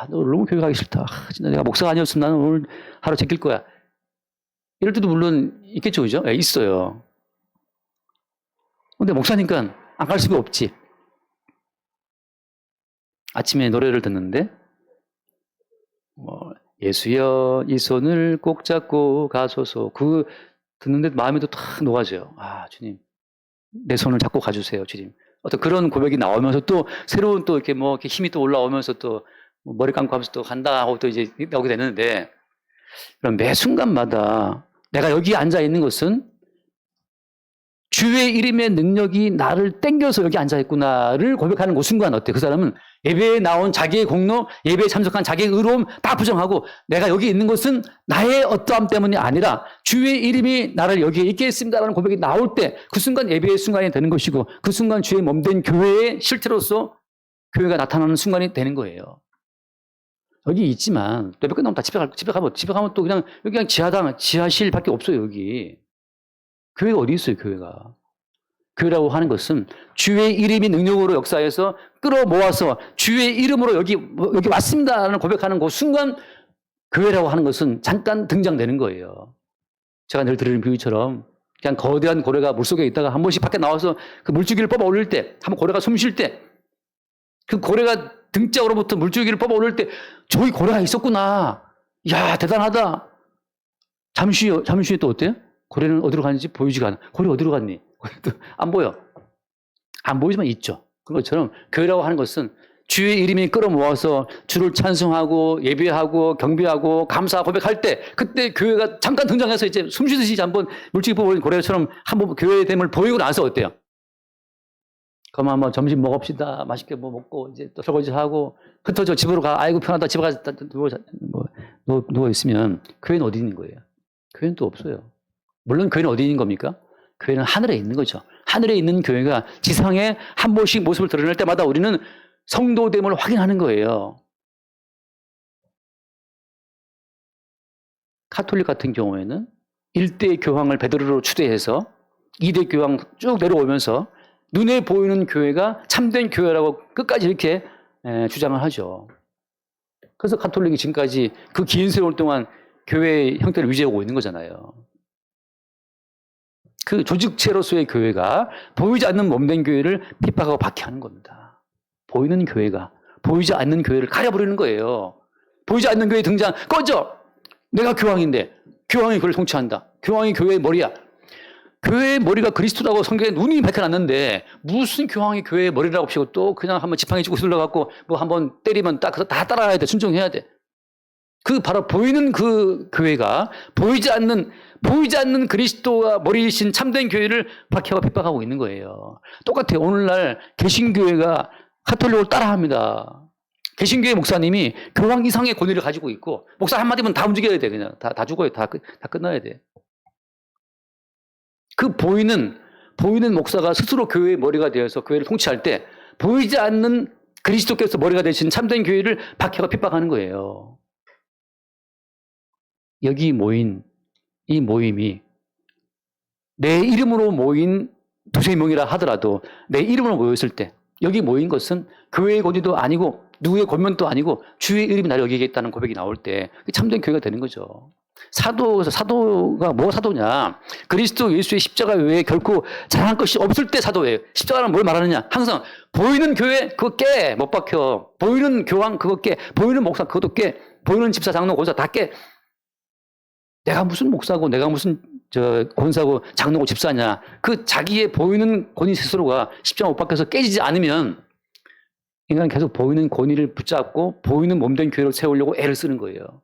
너 너무 교회 가기 싫다. 진짜 내가 목사가 아니었으면 나는 오늘 하루 지킬 거야. 이럴 때도 물론 있겠죠, 그죠? 예, 있어요. 근데 목사니까 안 갈 수가 없지. 아침에 노래를 듣는데, 뭐, 예수여, 이 손을 꼭 잡고 가소서. 듣는데 마음이 또 탁 녹아져요. 아, 주님. 내 손을 잡고 가주세요, 주님. 어떤 그런 고백이 나오면서 또 새로운 또 이렇게 뭐 이렇게 힘이 또 올라오면서 또 머리 감고 하면서 또 간다 하고 또 이제 나오게 되는데, 그럼 매 순간마다 내가 여기 앉아 있는 것은 주의 이름의 능력이 나를 땡겨서 여기 앉아 있구나를 고백하는 그 순간 어때? 그 사람은 예배에 나온 자기의 공로, 예배에 참석한 자기의 의로움 다 부정하고 내가 여기 있는 것은 나의 어떠함 때문이 아니라 주의 이름이 나를 여기에 있게 했습니다라는 고백이 나올 때 그 순간 예배의 순간이 되는 것이고 그 순간 주의 몸된 교회의 실체로서 교회가 나타나는 순간이 되는 거예요. 여기 있지만 또 예배 끝나면 다 집에 가면 또 그냥 여기 그냥 지하실밖에 없어요, 여기. 교회가 어디 있어요, 교회가. 교회라고 하는 것은 주의 이름이 능력으로 역사해서 끌어모아서 주의 이름으로 여기 왔습니다라는 고백하는 그 순간 교회라고 하는 것은 잠깐 등장되는 거예요. 제가 늘 드리는 비유처럼 그냥 거대한 고래가 물속에 있다가 한 번씩 밖에 나와서 그 물줄기를 뽑아 올릴 때, 한번 고래가 숨 쉴 때, 그 고래가 등짝으로부터 물줄기를 뽑아 올릴 때 저기 고래가 있었구나. 야, 대단하다. 잠시 후에 또 어때요? 고래는 어디로 갔는지 보이지가 않아. 고래 어디로 갔니? 고래도 안 보여. 안 보이지만 있죠. 그것처럼 교회라고 하는 것은 주의 이름이 끌어모아서 주를 찬송하고 예배하고 경배하고 감사 고백할 때 그때 교회가 잠깐 등장해서 이제 숨쉬듯이 한번 물줄기 뽑아올린 고래처럼 한번 교회의 됨을 보이고 나서 어때요? 그럼 한번 점심 먹읍시다. 맛있게 뭐 먹고 이제 또 설거지하고 흩어져 집으로 가. 아이고 편하다. 집에 가서 누워 있으면 교회는 어디 있는 거예요? 교회는 또 없어요. 물론 교회는 어디 있는 겁니까? 교회는 하늘에 있는 거죠. 하늘에 있는 교회가 지상에 한 번씩 모습을 드러낼 때마다 우리는 성도됨을 확인하는 거예요. 카톨릭 같은 경우에는 1대 교황을 베드로로 추대해서 2대 교황 쭉 내려오면서 눈에 보이는 교회가 참된 교회라고 끝까지 이렇게 주장을 하죠. 그래서 카톨릭이 지금까지 그 긴 세월 동안 교회의 형태를 유지하고 있는 거잖아요. 그 조직체로서의 교회가 보이지 않는 몸된 교회를 핍박하고 박해하는 겁니다. 보이는 교회가 보이지 않는 교회를 가려버리는 거예요. 보이지 않는 교회 등장, 꺼져! 내가 교황인데 교황이 교회를 통치한다. 교황이 교회의 머리야. 교회의 머리가 그리스도라고 성경에 눈이 밝혀놨는데 무슨 교황이 교회의 머리라고 피고 또 그냥 한번 지팡이 쥐고 들러갖고 뭐 한번 때리면 다 따라가야 돼. 순종해야 돼. 그 바로 보이는 그 교회가 보이지 않는 그리스도가 머리이신 참된 교회를 박해하고 핍박하고 있는 거예요. 똑같아요. 오늘날 개신교회가 카톨릭을 따라합니다. 개신교회 목사님이 교황 이상의 권위를 가지고 있고 목사 한마디면 다 움직여야 돼. 그냥 다 죽어요. 다 끝나야 돼. 그 보이는 목사가 스스로 교회의 머리가 되어서 교회를 통치할 때 보이지 않는 그리스도께서 머리가 되신 참된 교회를 박해하고 핍박하는 거예요. 여기 모인 이 모임이 내 이름으로 모인 두세 명이라 하더라도 내 이름으로 모였을 때 여기 모인 것은 교회의 권위도 아니고 누구의 권면도 아니고 주의 이름이 나를 여기에 있다는 고백이 나올 때 참된 교회가 되는 거죠. 사도가 뭐 사도냐? 그리스도 예수의 십자가 외에 결코 자랑할 것이 없을 때 사도예요. 십자가는 뭘 말하느냐? 항상 보이는 교회 그거 깨 못 박혀. 보이는 교황 그거 깨. 보이는 목사 그것도 깨. 보이는 집사 장로 권사 다 깨. 내가 무슨 목사고 내가 무슨 권사고 장로고 집사냐. 그 자기의 보이는 권위 스스로가 십자가 못 박혀서 깨지지 않으면 인간은 계속 보이는 권위를 붙잡고 보이는 몸된 교회를 세우려고 애를 쓰는 거예요.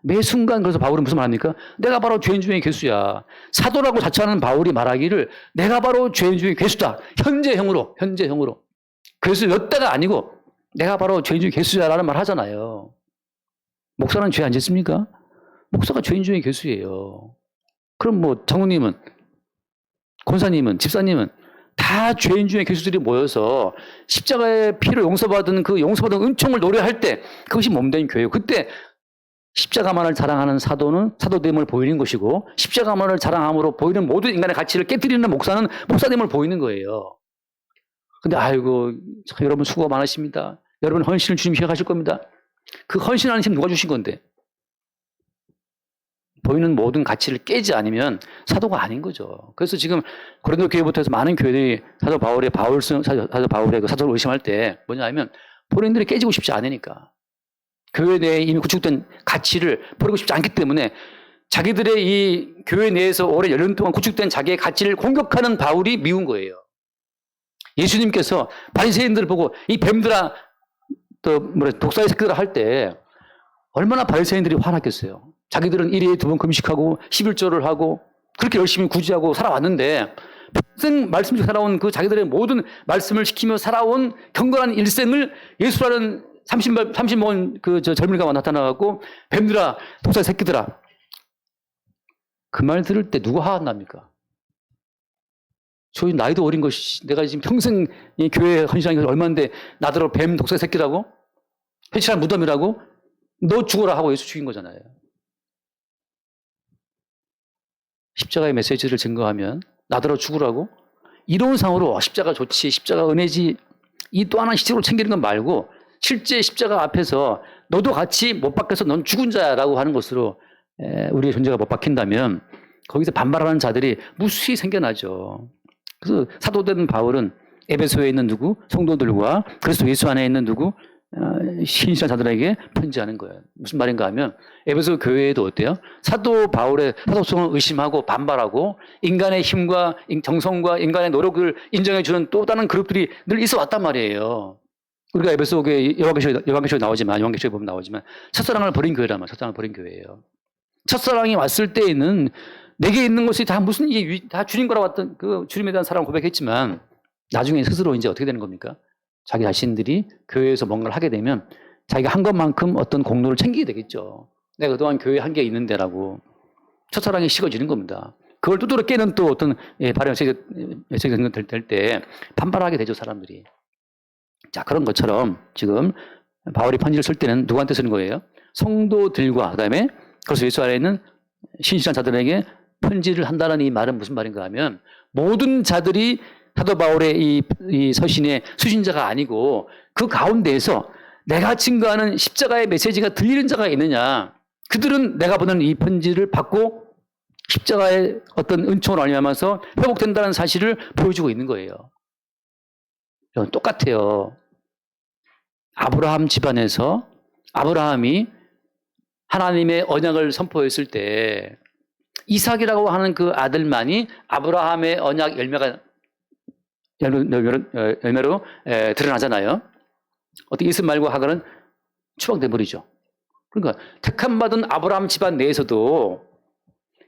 매 순간 그래서 바울은 무슨 말합니까? 내가 바로 죄인 중에 괴수야. 사도라고 자처하는 바울이 말하기를 내가 바로 죄인 중에 괴수다. 현재형으로. 괴수였다가 아니고 내가 바로 죄인 중에 괴수야라는 말 하잖아요. 목사는 죄 안 짓습니까? 목사가 죄인 중에 괴수예요. 그럼 뭐 장로님은, 권사님은, 집사님은 다 죄인 중에 괴수들이 모여서 십자가의 피로 용서받은 그 용서받은 은총을 노래할 때 그것이 몸된 교회예요. 그때 십자가만을 자랑하는 사도는 사도됨을 보이는 것이고 십자가만을 자랑함으로 보이는 모든 인간의 가치를 깨뜨리는 목사는 목사됨을 보이는 거예요. 근데 아이고 여러분 수고가 많으십니다. 여러분 헌신을 주님 시작하실 겁니다. 그 헌신하는 힘 누가 주신 건데? 보이는 모든 가치를 깨지 않으면 사도가 아닌 거죠. 그래서 지금 고린도 교회부터 해서 많은 교회들이 사도 바울의 그 사도를 의심할 때 뭐냐 하면 본인들이 깨지고 싶지 않으니까. 교회 내에 이미 구축된 가치를 버리고 싶지 않기 때문에 자기들의 이 교회 내에서 오래 열 년 동안 구축된 자기의 가치를 공격하는 바울이 미운 거예요. 예수님께서 바리새인들을 보고 이 뱀들아 독사의 새끼들아 할 때 얼마나 바리새인들이 화났겠어요. 자기들은 1일에 2번 금식하고 11조를 하고 그렇게 열심히 구제하고 살아왔는데 평생 말씀 중 살아온 그 자기들의 모든 말씀을 지키며 살아온 경건한 일생을 예수라는 30 먹은 그 젊은이가 나타나갖고 뱀들아 독사의 새끼들아 그 말 들을 때 누가 화가 납니까? 저희 나이도 어린 것이 내가 지금 평생 이 교회에 헌신한 게 얼마인데 나더러 뱀 독사의 새끼라고? 회칠한 무덤이라고? 너 죽어라 하고 예수 죽인 거잖아요. 십자가의 메시지를 증거하면 나더러 죽으라고? 이런 상으로 십자가 좋지, 십자가 은혜지 이 또 하나 시적으로 챙기는 건 말고 실제 십자가 앞에서 너도 같이 못 박혀서 넌 죽은 자라고 하는 것으로 우리의 존재가 못 박힌다면 거기서 반발하는 자들이 무수히 생겨나죠. 그래서 사도된 바울은 에베소에 있는 누구? 성도들과 그리스도 예수 안에 있는 누구? 신실한 자들에게 편지하는 거예요. 무슨 말인가 하면 에베소 교회에도 어때요? 사도 바울의 사도성을 의심하고 반발하고 인간의 힘과 정성과 인간의 노력을 인정해주는 또 다른 그룹들이 늘 있어 왔단 말이에요. 우리가 에베소 교회 요한계시록에 나오지만 요한계시록에 보면 나오지만 첫사랑을 버린 교회란 말이에요. 첫사랑을 버린 교회예요. 첫사랑이 왔을 때에는 내게 있는 것이 다 무슨 다 주님 거라 왔던 그 주님에 대한 사랑을 고백했지만 나중에 스스로 이제 어떻게 되는 겁니까? 자기 자신들이 교회에서 뭔가를 하게 되면 자기가 한 것만큼 어떤 공로를 챙기게 되겠죠. 내가 그동안 교회에 한 게 있는데라고 첫사랑이 식어지는 겁니다. 그걸 두드러 깨는 또 어떤 발언 메시지가 될 때 반발하게 되죠, 사람들이. 자, 그런 것처럼 지금 바울이 편지를 쓸 때는 누구한테 쓰는 거예요? 성도들과 그다음에 그래서 예수 안에 있는 신실한 자들에게 편지를 한다는 이 말은 무슨 말인가 하면 모든 자들이 사도 바울의 이 서신의 수신자가 아니고 그 가운데에서 내가 증거하는 십자가의 메시지가 들리는 자가 있느냐. 그들은 내가 보낸 이 편지를 받고 십자가의 어떤 은총을 알면서 회복된다는 사실을 보여주고 있는 거예요. 이건 똑같아요. 아브라함 집안에서 아브라함이 하나님의 언약을 선포했을 때 이삭이라고 하는 그 아들만이 아브라함의 언약 열매로 드러나잖아요. 어떻게 이스마엘과 하갈은 추방돼 버리죠. 그러니까 택함 받은 아브라함 집안 내에서도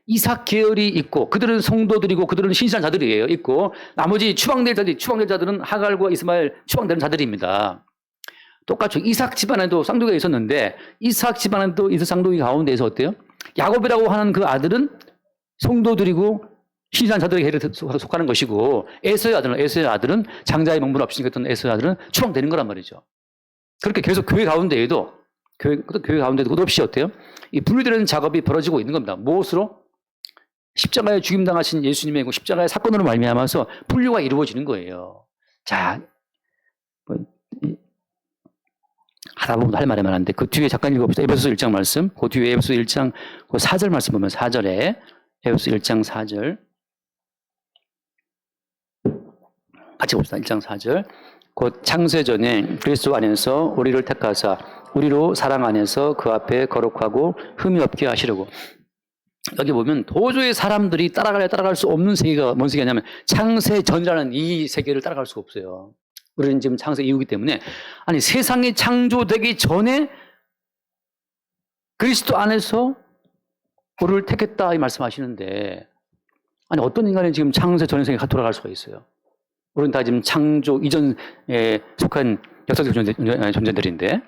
이삭 계열이 있고 그들은 성도들이고 그들은 신실한 자들이에요. 있고 나머지 추방될 자들은 하갈과 이스마엘 추방되는 자들입니다. 똑같죠. 이삭 집안에도 쌍둥이가 있었는데 이삭 집안에도 이삭 쌍둥이 가운데에서 어때요? 야곱이라고 하는 그 아들은 성도들이고 신실한 자들에게 속하는 것이고 에서의 아들은 장자의 명분 없이 생겼던 에서의 아들은 추방되는 거란 말이죠. 그렇게 계속 교회 가운데에도 끝없이 어때요? 이 분리되는 작업이 벌어지고 있는 겁니다. 무엇으로? 십자가에 죽임당하신 예수님의 십자가의 사건으로 말미암아서 분류가 이루어지는 거예요. 자, 하다 보면 할 말이 많은데 그 뒤에 잠깐 읽어봅시다. 에베소서 1장 말씀. 그 뒤에 에베소서 1장 그 4절 말씀 보면 4절에 에베소서 1장 4절 같이 봅시다. 1장 4절. 곧 창세전에 그리스도 안에서 우리를 택하사 우리로 사랑 안에서 그 앞에 거룩하고 흠이 없게 하시려고. 여기 보면 도저히 사람들이 따라갈 수 없는 세계가 뭔 세계냐면 창세전이라는 이 세계를 따라갈 수가 없어요. 우리는 지금 창세 이후이기 때문에 아니 세상이 창조되기 전에 그리스도 안에서 우리를 택했다 이 말씀하시는데 아니 어떤 인간이 지금 창세 전의 세계에 돌아갈 수가 있어요. 우리는 다 지금 창조 이전에 속한 역사적 존재들인데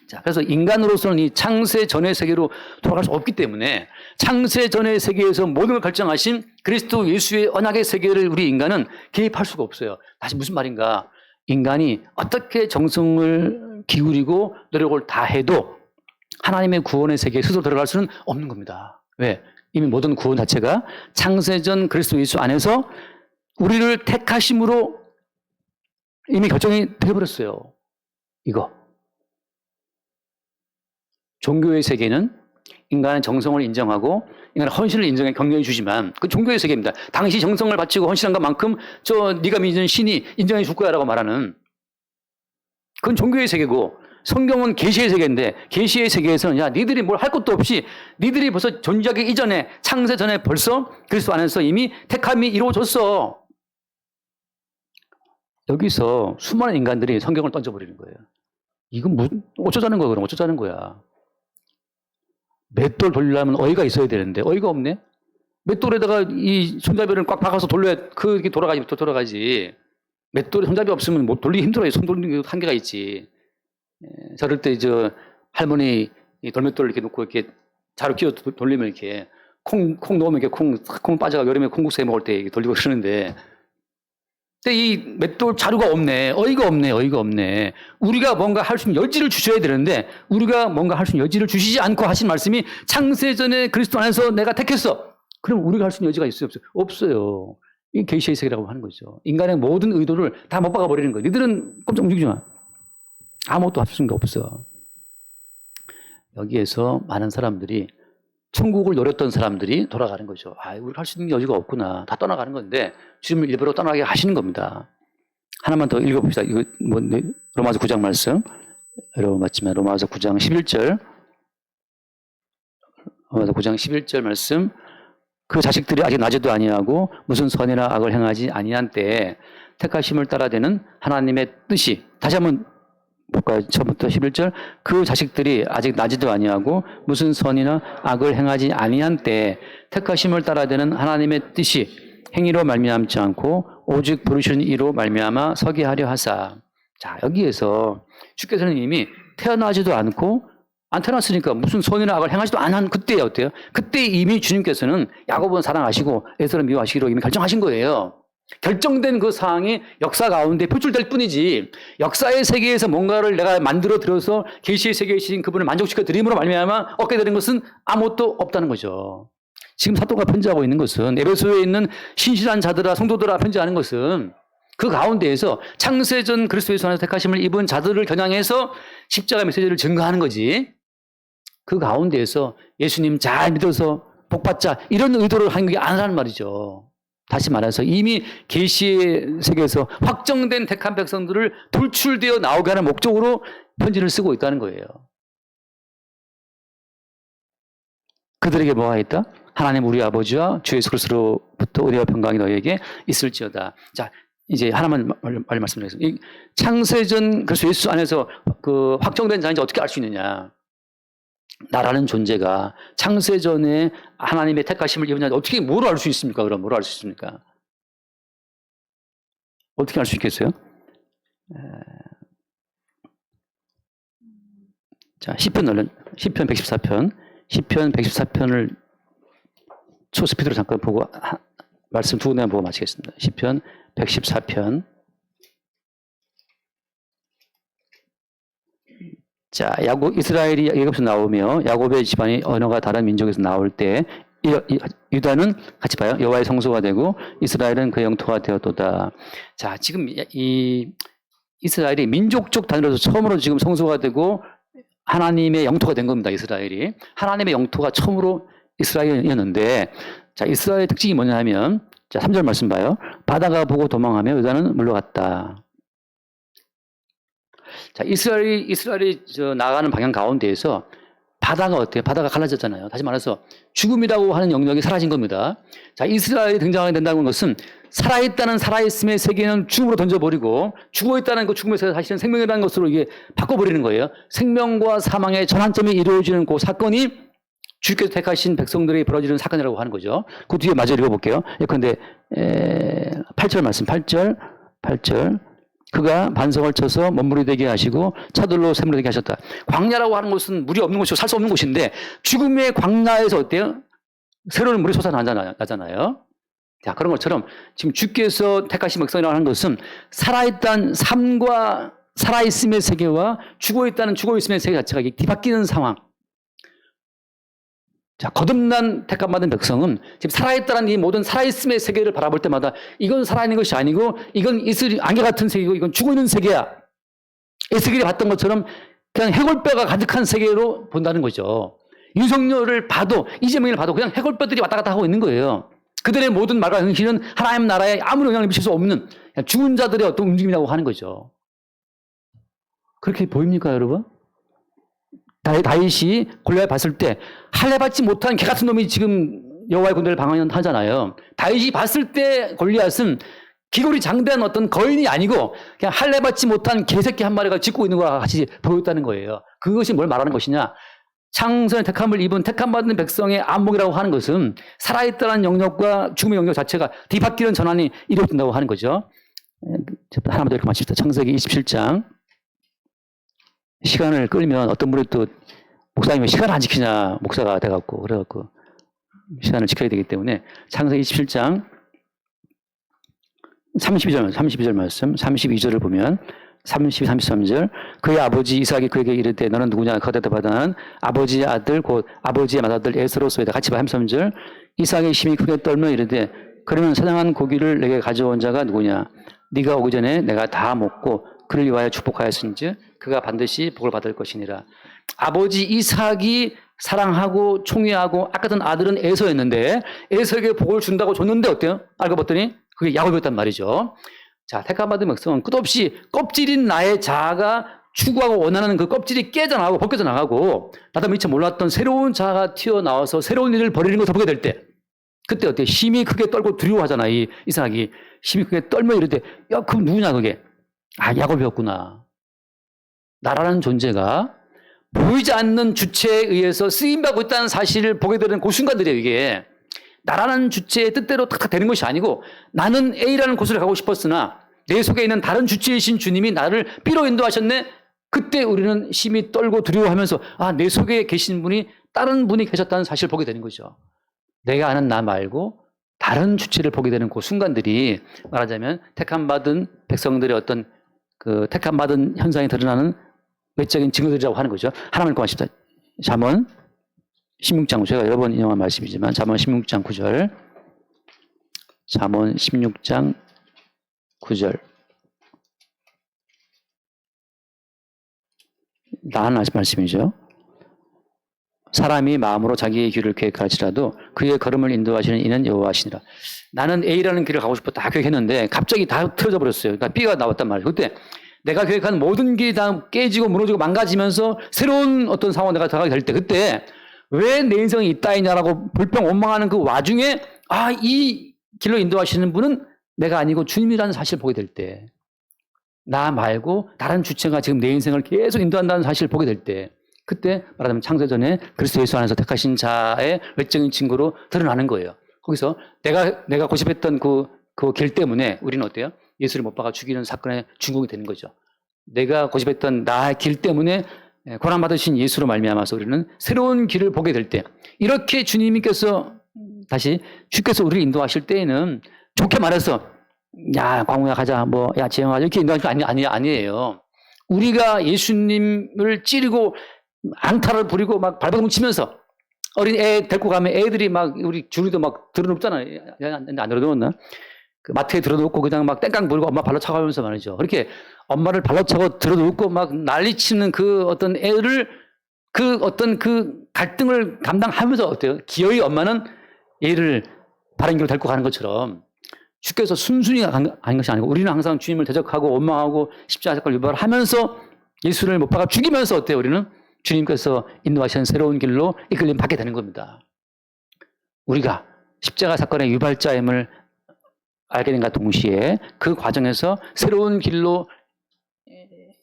자, 그래서 인간으로서는 이 창세 전의 세계로 돌아갈 수 없기 때문에 창세 전의 세계에서 모든 걸 결정하신 그리스도 예수의 언약의 세계를 우리 인간은 개입할 수가 없어요. 다시 무슨 말인가? 인간이 어떻게 정성을 기울이고 노력을 다 해도 하나님의 구원의 세계에 스스로 들어갈 수는 없는 겁니다. 왜? 이미 모든 구원 자체가 창세전 그리스도 예수 안에서 우리를 택하심으로 이미 결정이 되어버렸어요. 이거. 종교의 세계는 인간의 정성을 인정하고 인간의 헌신을 인정해 경영해 주지만 그 종교의 세계입니다. 당시 정성을 바치고 헌신한 것만큼 네가 믿는 신이 인정해 줄 거야라고 말하는 그건 종교의 세계고 성경은 계시의 세계인데 계시의 세계에서는 야 니들이 뭘 할 것도 없이 니들이 벌써 존재하기 이전에 창세 전에 벌써 그리스도 안에서 이미 택함이 이루어졌어. 여기서 수많은 인간들이 성경을 던져버리는 거예요. 이건 어쩌자는 거야 그럼 어쩌자는 거야. 맷돌 돌리려면 어이가 있어야 되는데 어이가 없네. 맷돌에다가 이 손잡이를 꽉 박아서 돌려야 그게 돌아가지. 맷돌에 손잡이 없으면 뭐 돌리기 힘들어요. 손 돌리는 게 한계가 있지. 저럴 때 할머니 이 돌맷돌을 이렇게 놓고 이렇게 자루 끼워 돌리면 이렇게 콩 넣으면 이렇게 콩 빠져가 여름에 콩국수 해 먹을 때 돌리고 그러는데 근데 이 맷돌 자루가 없네. 어이가 없네. 우리가 뭔가 할 수 있는 여지를 주셔야 되는데 우리가 뭔가 할 수 있는 여지를 주시지 않고 하신 말씀이 창세전에 그리스도 안에서 내가 택했어. 그럼 우리가 할 수 있는 여지가 있어요? 없어요? 없어요. 이게 계시의 세계라고 하는 거죠. 인간의 모든 의도를 다 못 박아버리는 거예요. 니들은 꼼짝 움직이지 마. 아무것도 할 수 있는 게 없어. 여기에서 많은 사람들이 천국을 노렸던 사람들이 돌아가는 거죠. 우리가 할 수 있는 여지가 없구나. 다 떠나가는 건데 주님을 일부러 떠나게 하시는 겁니다. 하나만 더 읽어봅시다. 이거 로마서 9장 말씀. 여러분 맞지만 로마서 9장 11절. 로마서 9장 11절 말씀. 그 자식들이 아직 나지도 아니하고 무슨 선이나 악을 행하지 아니한 때에 택하심을 따라되는 하나님의 뜻이 다시 한번 볼까요? 처음부터 11절. 그 자식들이 아직 나지도 아니하고 무슨 선이나 악을 행하지 아니한 때에 택하심을 따라되는 하나님의 뜻이 행위로 말미암지 않고 오직 부르시는 이로 말미암아 서게 하려 하사. 자, 여기에서 주께서는 이미 태어나지도 않고 안 태어났으니까 무슨 선이나 악을 행하지도 않은 그때야 어때요? 그때 이미 주님께서는 야곱은 사랑하시고 에서는 미워하시기로 이미 결정하신 거예요. 결정된 그 사항이 역사 가운데 표출될 뿐이지 역사의 세계에서 뭔가를 내가 만들어 들어서 계시의 세계에 계신 그분을 만족시켜 드림으로 말미암아 얻게 되는 것은 아무것도 없다는 거죠. 지금 사도가 편지하고 있는 것은 에베소에 있는 신실한 자들아 성도들아 편지하는 것은 그 가운데에서 창세전 그리스도 예수 안에서 택하심을 입은 자들을 겨냥해서 십자가 메시지를 증거하는 거지. 그 가운데에서 예수님 잘 믿어서 복받자 이런 의도를 하는 게 아니라는 말이죠. 다시 말해서 이미 계시의 세계에서 확정된 택한 백성들을 돌출되어 나오게 하는 목적으로 편지를 쓰고 있다는 거예요. 그들에게 뭐가 있다? 하나님 우리 아버지와 주 예수 그리스도로부터 은혜와 평강이 너희에게 있을지어다. 자, 이제 하나만 말씀드리겠습니다. 이 창세전 그리스도 예수 안에서 그 확정된 자인지 어떻게 알 수 있느냐? 나라는 존재가 창세전에 하나님의 택하심을 입은 자 어떻게 뭘 알 수 있습니까? 그럼 뭘 알 수 있습니까? 어떻게 알 수 있겠어요? 자, 시편 114편. 시편 114편을 초스피드로 잠깐 보고 말씀 두 군데만 보고 마치겠습니다. 시편 114편. 자, 이스라엘이 애굽에서 나오며 야곱의 집안이 언어가 다른 민족에서 나올 때 유다는 같이 봐요. 여호와의 성소가 되고 이스라엘은 그의 영토가 되었도다. 자, 지금 이 이스라엘이 민족적 단위로서 처음으로 지금 성소가 되고 하나님의 영토가 된 겁니다. 이스라엘이. 하나님의 영토가 처음으로 이스라엘이었는데 자, 이스라엘의 특징이 뭐냐 하면 자, 3절 말씀 봐요. 바다가 보고 도망하며 유다는 물러갔다. 자, 이스라엘이 나가는 방향 가운데에서 바다가 어때요? 바다가 갈라졌잖아요. 다시 말해서 죽음이라고 하는 영역이 사라진 겁니다. 자, 이스라엘이 등장하게 된다는 것은 살아있다는 살아있음의 세계는 죽음으로 던져버리고 죽어있다는 그 죽음의 세계가 사실은 생명이라는 것으로 이게 바꿔버리는 거예요. 생명과 사망의 전환점이 이루어지는 그 사건이 주께서 택하신 백성들이 벌어지는 사건이라고 하는 거죠. 그 뒤에 마저 읽어볼게요. 예컨대 8절 말씀 8절 그가 반성을 쳐서 먼물이 되게 하시고 차들로 샘물이 되게 하셨다. 광야라고 하는 곳은 물이 없는 곳이고 살 수 없는 곳인데 죽음의 광야에서 어때요? 새로운 물이 솟아나잖아요. 자, 그런 것처럼 지금 주께서 택하신 백성이라고 하는 것은 살아있다는 삶과 살아있음의 세계와 죽어있다는 죽어있음의 세계 자체가 뒤바뀌는 상황. 자, 거듭난 택함받은 백성은 지금 살아있다는 이 모든 살아있음의 세계를 바라볼 때마다 이건 살아있는 것이 아니고 이건 안개 같은 세계고 이건 죽어있는 세계야. 에스겔이 봤던 것처럼 그냥 해골뼈가 가득한 세계로 본다는 거죠. 윤석열을 봐도 이재명을 봐도 그냥 해골뼈들이 왔다 갔다 하고 있는 거예요. 그들의 모든 말과 행실은 하나님 나라에 아무런 영향을 미칠 수 없는 그냥 죽은 자들의 어떤 움직임이라고 하는 거죠. 그렇게 보입니까, 여러분? 다윗이 골리앗 봤을 때 할례 받지 못한 개 같은 놈이 지금 여호와의 군대를 방한하잖아요. 다윗이 봤을 때 골리앗은 기골이 장대한 어떤 거인이 아니고 그냥 할례 받지 못한 개새끼 한 마리가 짖고 있는 거와 같이 보였다는 거예요. 그것이 뭘 말하는 것이냐? 창선의 택함을 입은 택함받은 백성의 안목이라고 하는 것은 살아있다는 영역과 죽음의 영역 자체가 뒤바뀌는 전환이 이루어진다고 하는 거죠. 하나만 더 이렇게 마칩시다. 창세기 27장. 시간을 끌면 어떤 분이 또 목사님이 시간을 안 지키냐 목사가 돼갖고 그래갖고 시간을 지켜야 되기 때문에 창세기 27장 32절 말씀 32절을 보면 32, 33절 그의 아버지 이삭이 그에게 이르되 너는 누구냐 그가 대답하다는 아버지의 아들 곧 아버지의 맏아들 에스로소이다. 같이 봐 33절 이삭의 심히 크게 떨며 이르되 그러면 사냥한 고기를 내게 가져온 자가 누구냐 네가 오기 전에 내가 다 먹고 그를 위하여 축복하였은즉 그가 반드시 복을 받을 것이니라. 아버지 이삭이 사랑하고 총애하고 아까던 아들은 에서였는데 에서에게 복을 준다고 줬는데 어때요? 알고 봤더니 그게 야곱이었단 말이죠. 자, 택함받은 백성은 끝없이 껍질인 나의 자아가 추구하고 원하는 그 껍질이 깨져나가고 벗겨져 나가고 나도 미처 몰랐던 새로운 자아가 튀어나와서 새로운 일을 벌이는 것을 보게 될 때 그때 어때요? 힘이 크게 떨고 두려워하잖아. 이삭이 힘이 크게 떨며 이르되 야 그럼 누구냐 그게? 아 야곱이었구나. 나라는 존재가 보이지 않는 주체에 의해서 쓰임받고 있다는 사실을 보게 되는 그 순간들이에요. 이게 나라는 주체의 뜻대로 탁탁 되는 것이 아니고 나는 A라는 곳을 가고 싶었으나 내 속에 있는 다른 주체이신 주님이 나를 B로 인도하셨네. 그때 우리는 심히 떨고 두려워하면서 아, 내 속에 계신 분이 다른 분이 계셨다는 사실을 보게 되는 거죠. 내가 아는 나 말고 다른 주체를 보게 되는 그 순간들이 말하자면 택함받은 백성들의 어떤 그 택함받은 현상이 드러나는 외적인 증거들이라고 하는 거죠. 하나만 읽고 하십시다. 잠언 16장, 제가 여러 번 인용한 말씀이지만 잠언 16장 9절 잠언 16장 9절 나한 말씀이죠. 사람이 마음으로 자기의 길을 계획할지라도 그의 걸음을 인도하시는 이는 여호와시니라. 나는 A라는 길을 가고 싶었다 다 계획했는데 갑자기 다 틀어져 버렸어요. 그러니까 B가 나왔단 말이에요. 그때 내가 계획한 모든 길이 다 깨지고 무너지고 망가지면서 새로운 어떤 상황 내가 들어가게 될 때 그때 왜 내 인생이 있다이냐라고 불평 원망하는 그 와중에 아, 이 길로 인도하시는 분은 내가 아니고 주님이라는 사실을 보게 될 때 나 말고 다른 주체가 지금 내 인생을 계속 인도한다는 사실을 보게 될 때 그때 말하자면 창세전에 그리스도 예수 안에서 택하신 자의 외적인 증거로 드러나는 거예요. 거기서 내가 고집했던 그 길 때문에 우리는 어때요? 예수를 못 박아 죽이는 사건의 주인공이 되는 거죠. 내가 고집했던 나의 길 때문에 고난받으신 예수로 말미암아서 우리는 새로운 길을 보게 될 때 이렇게 주님께서 다시 주께서 우리를 인도하실 때에는 좋게 말해서 야 광우야 가자 뭐 야 재영아 이렇게 인도하실 거 아니에요. 우리가 예수님을 찌르고 앙탈을 부리고 막 발버둥 치면서 어린 애 데리고 가면 애들이 막 우리 주리도 막 들어눕잖아요. 안 들어놓았나? 그 마트에 들어놓고 그냥 막 땡깡 부리고 엄마 발로 차가면서 말이죠. 그렇게 엄마를 발로 차고 들어놓고 막 난리치는 그 어떤 애를 그 어떤 그 갈등을 감당하면서 어때요? 기어이 엄마는 얘를 바른 길로 데리고 가는 것처럼 주께서 순순히 간 것이 아니고 우리는 항상 주님을 대적하고 원망하고 십자가 사건을 유발하면서 예수를 못 박아 죽이면서 어때요? 우리는 주님께서 인도하시는 새로운 길로 이끌림 받게 되는 겁니다. 우리가 십자가 사건의 유발자임을 알게 된과 동시에 그 과정에서 새로운 길로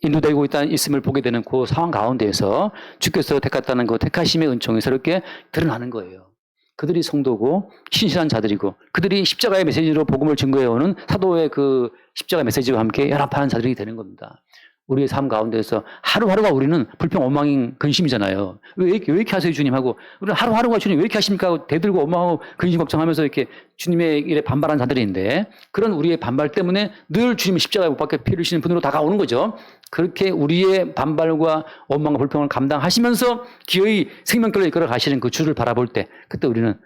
인도되고 있음을 보게 되는 그 상황 가운데에서 주께서 택했다는 그 택하심의 은총이 새롭게 드러나는 거예요. 그들이 성도고 신실한 자들이고 그들이 십자가의 메시지로 복음을 증거해오는 사도의 그 십자가 메시지와 함께 연합하는 자들이 되는 겁니다. 우리의 삶 가운데서 하루하루가 우리는 불평 원망인 근심이잖아요. 왜 이렇게 하세요 주님 하고 우리는 하루하루가 주님 왜 이렇게 하십니까 하고 대들고 원망하고 근심 걱정하면서 이렇게 주님의 일에 반발하는 자들인데 그런 우리의 반발 때문에 늘 주님이 십자가에 못 박혀 피 흘리시는 분으로 다가오는 거죠. 그렇게 우리의 반발과 원망과 불평을 감당하시면서 기어이 생명길로 이끌어 가시는 그 주를 바라볼 때 그때 우리는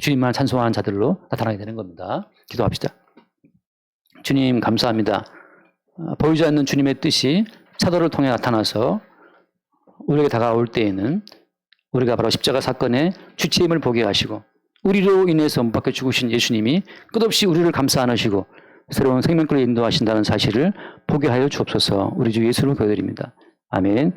주님만 찬송하는 자들로 나타나게 되는 겁니다. 기도합시다. 주님 감사합니다. 보이지 않는 주님의 뜻이 사도를 통해 나타나서 우리에게 다가올 때에는 우리가 바로 십자가 사건의 주체임을 보게 하시고 우리로 인해서 못 박혀 죽으신 예수님이 끝없이 우리를 감싸 안으시고 새로운 생명길로 인도하신다는 사실을 보게 하여 주옵소서. 우리 주 예수로 기도드립니다. 아멘.